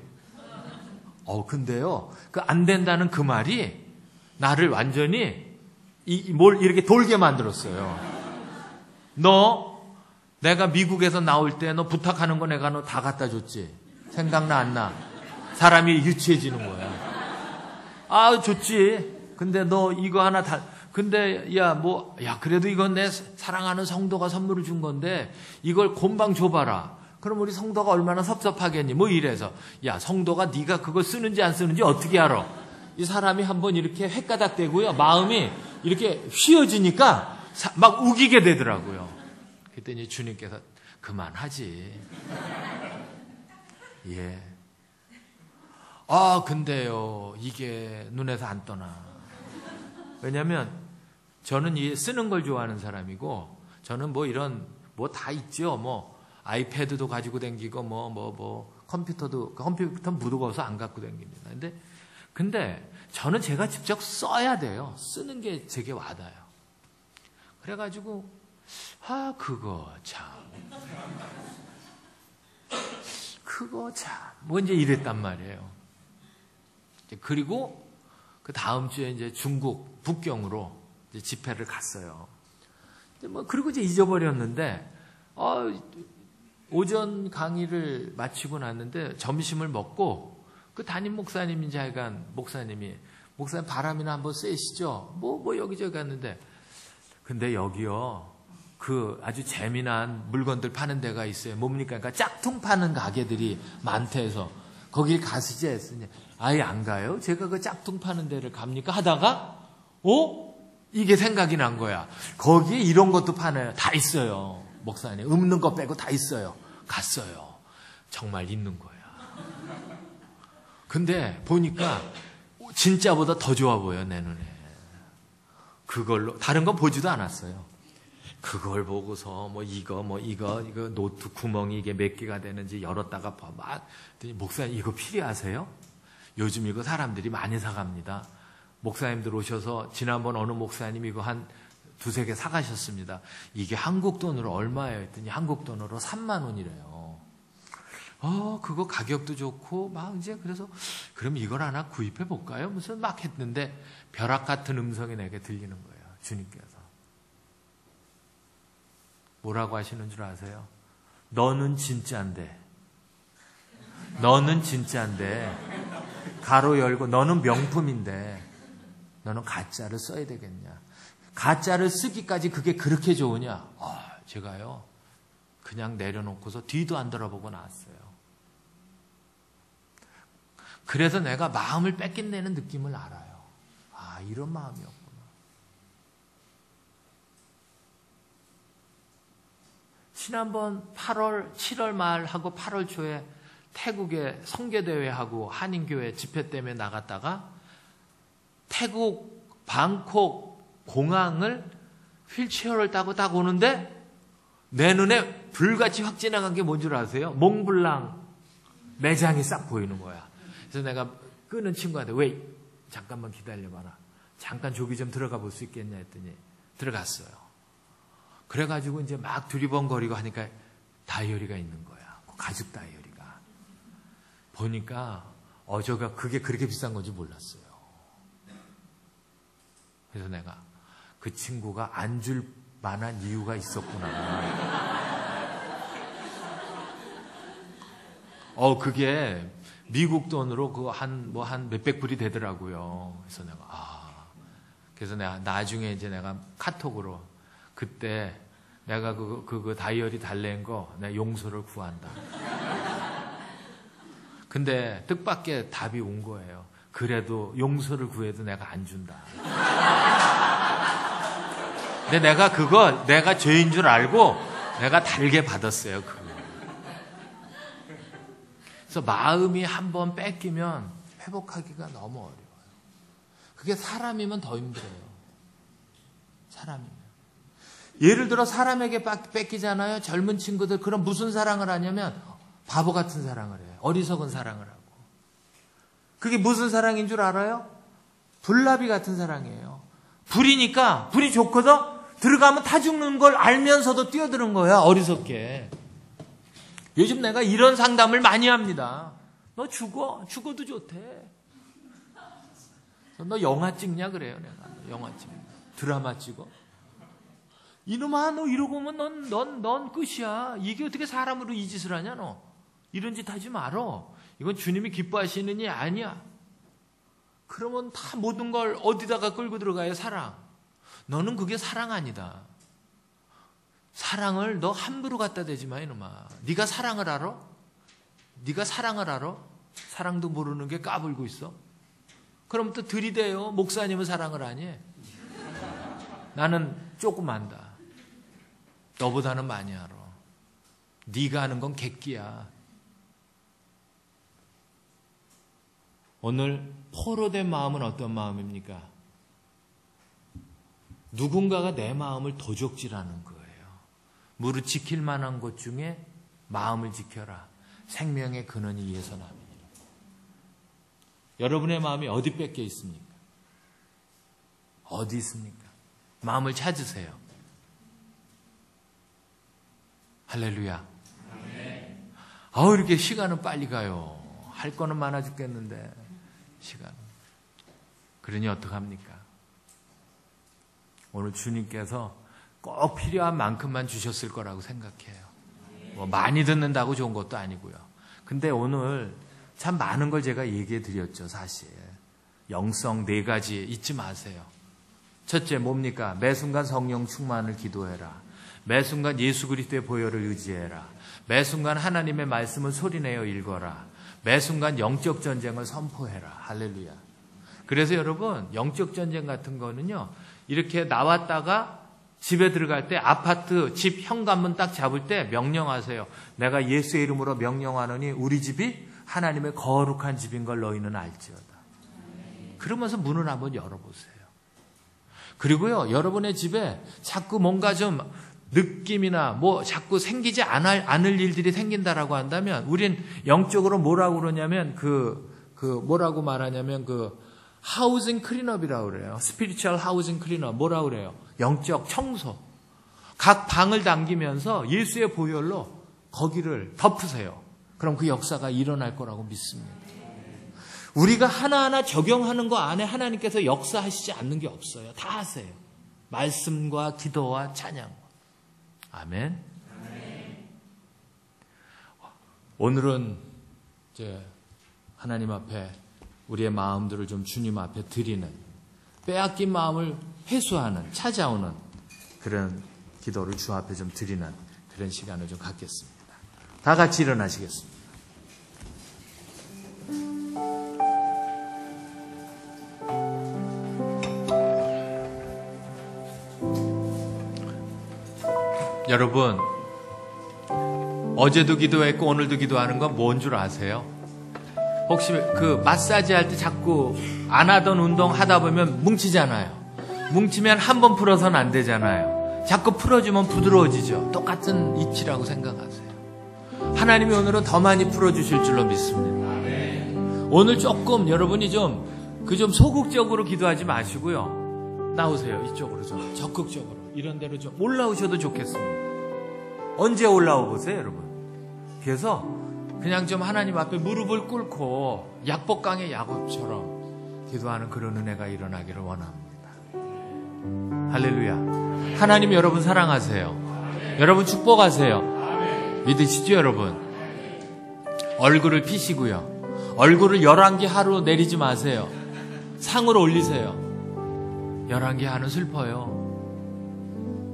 근데요. 그 안 된다는 그 말이 나를 완전히 뭘 이렇게 돌게 만들었어요. 너 내가 미국에서 나올 때 너 부탁하는 거 내가 너 다 갖다 줬지. 생각나 안 나? 사람이 유치해지는 거야. 좋지. 근데 너 이거 하나 근데 그래도 이건 내 사랑하는 성도가 선물을 준 건데 이걸 곰방 줘봐라. 그럼 우리 성도가 얼마나 섭섭하겠니? 뭐 이래서 야, 성도가 네가 그걸 쓰는지 안 쓰는지 어떻게 알아? 이 사람이 한번 이렇게 헷가닥대고요. 마음이 이렇게 휘어지니까 막 우기게 되더라고요. 그랬더니 주님께서 그만하지. 예. 근데요, 이게 눈에서 안 떠나. 왜냐면 저는 이 쓰는 걸 좋아하는 사람이고, 저는 뭐 이런 뭐 다 있죠. 뭐 아이패드도 가지고 다니고 컴퓨터 무거워서 안 갖고 다닙니다. 근데 저는 제가 직접 써야 돼요. 쓰는 게 제게 와닿아요. 그래가지고 그거 참 뭐 이제 이랬단 말이에요. 그리고 그 다음 주에 이제 중국 북경으로 이제 집회를 갔어요. 그리고 이제 잊어버렸는데 오전 강의를 마치고 났는데 점심을 먹고 그 담임 목사님인지 하여간 목사님 바람이나 한번 쐬시죠. 뭐 여기저기 갔는데 근데 여기요 그 아주 재미난 물건들 파는 데가 있어요. 뭡니까? 그러니까 짝퉁 파는 가게들이 많대 해서 거길 가시지 했으니 아예 안 가요. 제가 그 짝퉁 파는 데를 갑니까? 하다가 이게 생각이 난 거야. 거기에 이런 것도 파네요. 다 있어요. 목사님 없는 거 빼고 다 있어요. 갔어요. 정말 있는 거야. 근데 보니까 진짜보다 더 좋아 보여 내 눈에. 그걸로 다른 건 보지도 않았어요. 그걸 보고서 이거 노트 구멍이 이게 몇 개가 되는지 열었다가 막 목사님 이거 필요하세요? 요즘 이거 사람들이 많이 사갑니다. 목사님들 오셔서 지난번 어느 목사님 이거 한 두세 개 사가셨습니다. 이게 한국 돈으로 얼마예요? 했더니 한국 돈으로 3만 원이래요. 그거 가격도 좋고 막 이제 그래서 그럼 이걸 하나 구입해 볼까요? 무슨 막 했는데 벼락 같은 음성이 내게 들리는 거예요. 주님께서 뭐라고 하시는 줄 아세요? 너는 진짜인데 가로 열고 너는 명품인데 너는 가짜를 써야 되겠냐? 가짜를 쓰기까지 그게 그렇게 좋으냐? 제가요 그냥 내려놓고서 뒤도 안 돌아보고 나왔어요. 그래서 내가 마음을 뺏긴다는 느낌을 알아요. 이런 마음이었구나. 지난번 7월 말하고 8월 초에 태국에 성교대회하고 한인교회 집회 때문에 나갔다가 태국 방콕 공항을 휠체어를 타고 딱 오는데 내 눈에 불같이 확 지나간 게 뭔 줄 아세요? 몽블랑 매장이 싹 보이는 거야. 그래서 내가 끄는 친구한테 왜 잠깐만 기다려봐라. 잠깐 조기 좀 들어가 볼 수 있겠냐 했더니 들어갔어요. 그래가지고 이제 막 두리번거리고 하니까 다이어리가 있는 거야. 가죽 다이어리가. 보니까 어저가 그게 그렇게 비싼 건지 몰랐어요. 그래서 내가 그 친구가 안 줄 만한 이유가 있었구나. 그게 미국 돈으로 한 몇백 불이 되더라고요. 그래서 내가 나중에 이제 내가 카톡으로 그때 내가 그 다이어리 달랜 거 내가 용서를 구한다. 근데 뜻밖의 답이 온 거예요. 그래도 용서를 구해도 내가 안 준다. 근데 내가 죄인 줄 알고 내가 달게 받았어요. 그래서 마음이 한번 뺏기면 회복하기가 너무 어려워요. 그게 사람이면 더 힘들어요. 사람이면. 예를 들어 사람에게 뺏기잖아요. 젊은 친구들 그럼 무슨 사랑을 하냐면 바보 같은 사랑을 해요. 어리석은 사랑을 하고. 그게 무슨 사랑인 줄 알아요? 불나비 같은 사랑이에요. 불이니까 불이 좋거든. 들어가면 타 죽는 걸 알면서도 뛰어드는 거야. 어리석게. 요즘 내가 이런 상담을 많이 합니다. 너 죽어도 좋대. 너 영화 찍냐 그래요. 내가 영화 찍냐. 드라마 찍어. 이놈아 너 이러고 오면 넌 끝이야. 이게 어떻게 사람으로 이 짓을 하냐 너. 이런 짓 하지 말어. 이건 주님이 기뻐하시는 일 아니야. 그러면 다 모든 걸 어디다가 끌고 들어가요? 사랑. 너는 그게 사랑 아니다. 사랑을 너 함부로 갖다 대지 마 이놈아. 네가 사랑을 알아? 네가 사랑을 알아? 사랑도 모르는 게 까불고 있어. 그럼 또 들이대요. 목사님은 사랑을 아니? 나는 조금 안다. 너보다는 많이 알아. 네가 아는 건 객기야. 오늘 포로된 마음은 어떤 마음입니까? 누군가가 내 마음을 도적질하는 거예요. 무릇 지킬 만한 것 중에 마음을 지켜라. 생명의 근원이 이에서 남이니라. 여러분의 마음이 어디 뺏겨 있습니까? 어디 있습니까? 마음을 찾으세요. 할렐루야. 이렇게 시간은 빨리 가요. 할 거는 많아 죽겠는데 시간은. 그러니 어떡합니까? 오늘 주님께서 꼭 필요한 만큼만 주셨을 거라고 생각해요. 뭐 많이 듣는다고 좋은 것도 아니고요. 근데 오늘 참 많은 걸 제가 얘기해 드렸죠, 사실. 영성 4가지 잊지 마세요. 첫째 뭡니까? 매 순간 성령 충만을 기도해라. 매 순간 예수 그리스도의 보혈을 의지해라. 매 순간 하나님의 말씀을 소리내어 읽어라. 매 순간 영적 전쟁을 선포해라. 할렐루야. 그래서 여러분, 영적 전쟁 같은 거는요, 이렇게 나왔다가 집에 들어갈 때 아파트 집 현관문 딱 잡을 때 명령하세요. 내가 예수의 이름으로 명령하노니 우리 집이 하나님의 거룩한 집인 걸 너희는 알지어다. 그러면서 문을 한번 열어보세요. 그리고요, 여러분의 집에 자꾸 뭔가 좀 느낌이나 뭐 자꾸 생기지 않을 일들이 생긴다라고 한다면 우린 영적으로 뭐라고 그러냐면 뭐라고 말하냐면 하우징 클린업이라고 그래요. 스피리추얼 하우징 클린업. 뭐라고 그래요? 영적 청소. 각 방을 당기면서 예수의 보혈로 거기를 덮으세요. 그럼 그 역사가 일어날 거라고 믿습니다. 우리가 하나하나 적용하는 거 안에 하나님께서 역사하시지 않는 게 없어요. 다 하세요. 말씀과 기도와 찬양. 아멘. 오늘은 이제 하나님 앞에 우리의 마음들을 좀 주님 앞에 드리는, 빼앗긴 마음을 회수하는, 찾아오는 그런 기도를 주 앞에 좀 드리는 그런 시간을 좀 갖겠습니다. 다 같이 일어나시겠습니다. 여러분, 어제도 기도했고 오늘도 기도하는 건 뭔 줄 아세요? 혹시 마사지 할 때 자꾸 안 하던 운동 하다 보면 뭉치잖아요. 뭉치면 한 번 풀어서는 안 되잖아요. 자꾸 풀어주면 부드러워지죠. 똑같은 이치라고 생각하세요. 하나님이 오늘은 더 많이 풀어주실 줄로 믿습니다. 오늘 조금 여러분이 좀 소극적으로 기도하지 마시고요. 나오세요. 이쪽으로 좀 적극적으로. 이런 데로 좀 올라오셔도 좋겠습니다. 언제 올라오 보세요, 여러분. 그래서 그냥 좀 하나님 앞에 무릎을 꿇고 약복강의 야곱처럼 기도하는 그런 은혜가 일어나기를 원합니다. 할렐루야. 하나님 여러분 사랑하세요. 여러분 축복하세요. 믿으시죠, 여러분? 얼굴을 피시고요. 얼굴을 11개 하루 내리지 마세요. 상으로 올리세요. 11개 하는 슬퍼요.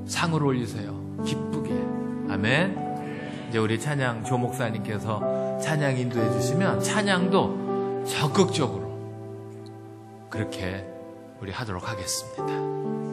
상으로 올리세요. 기쁘게. 아멘. 이제 우리 찬양 조 목사님께서 찬양 인도해 주시면 찬양도 적극적으로 그렇게 우리 하도록 하겠습니다.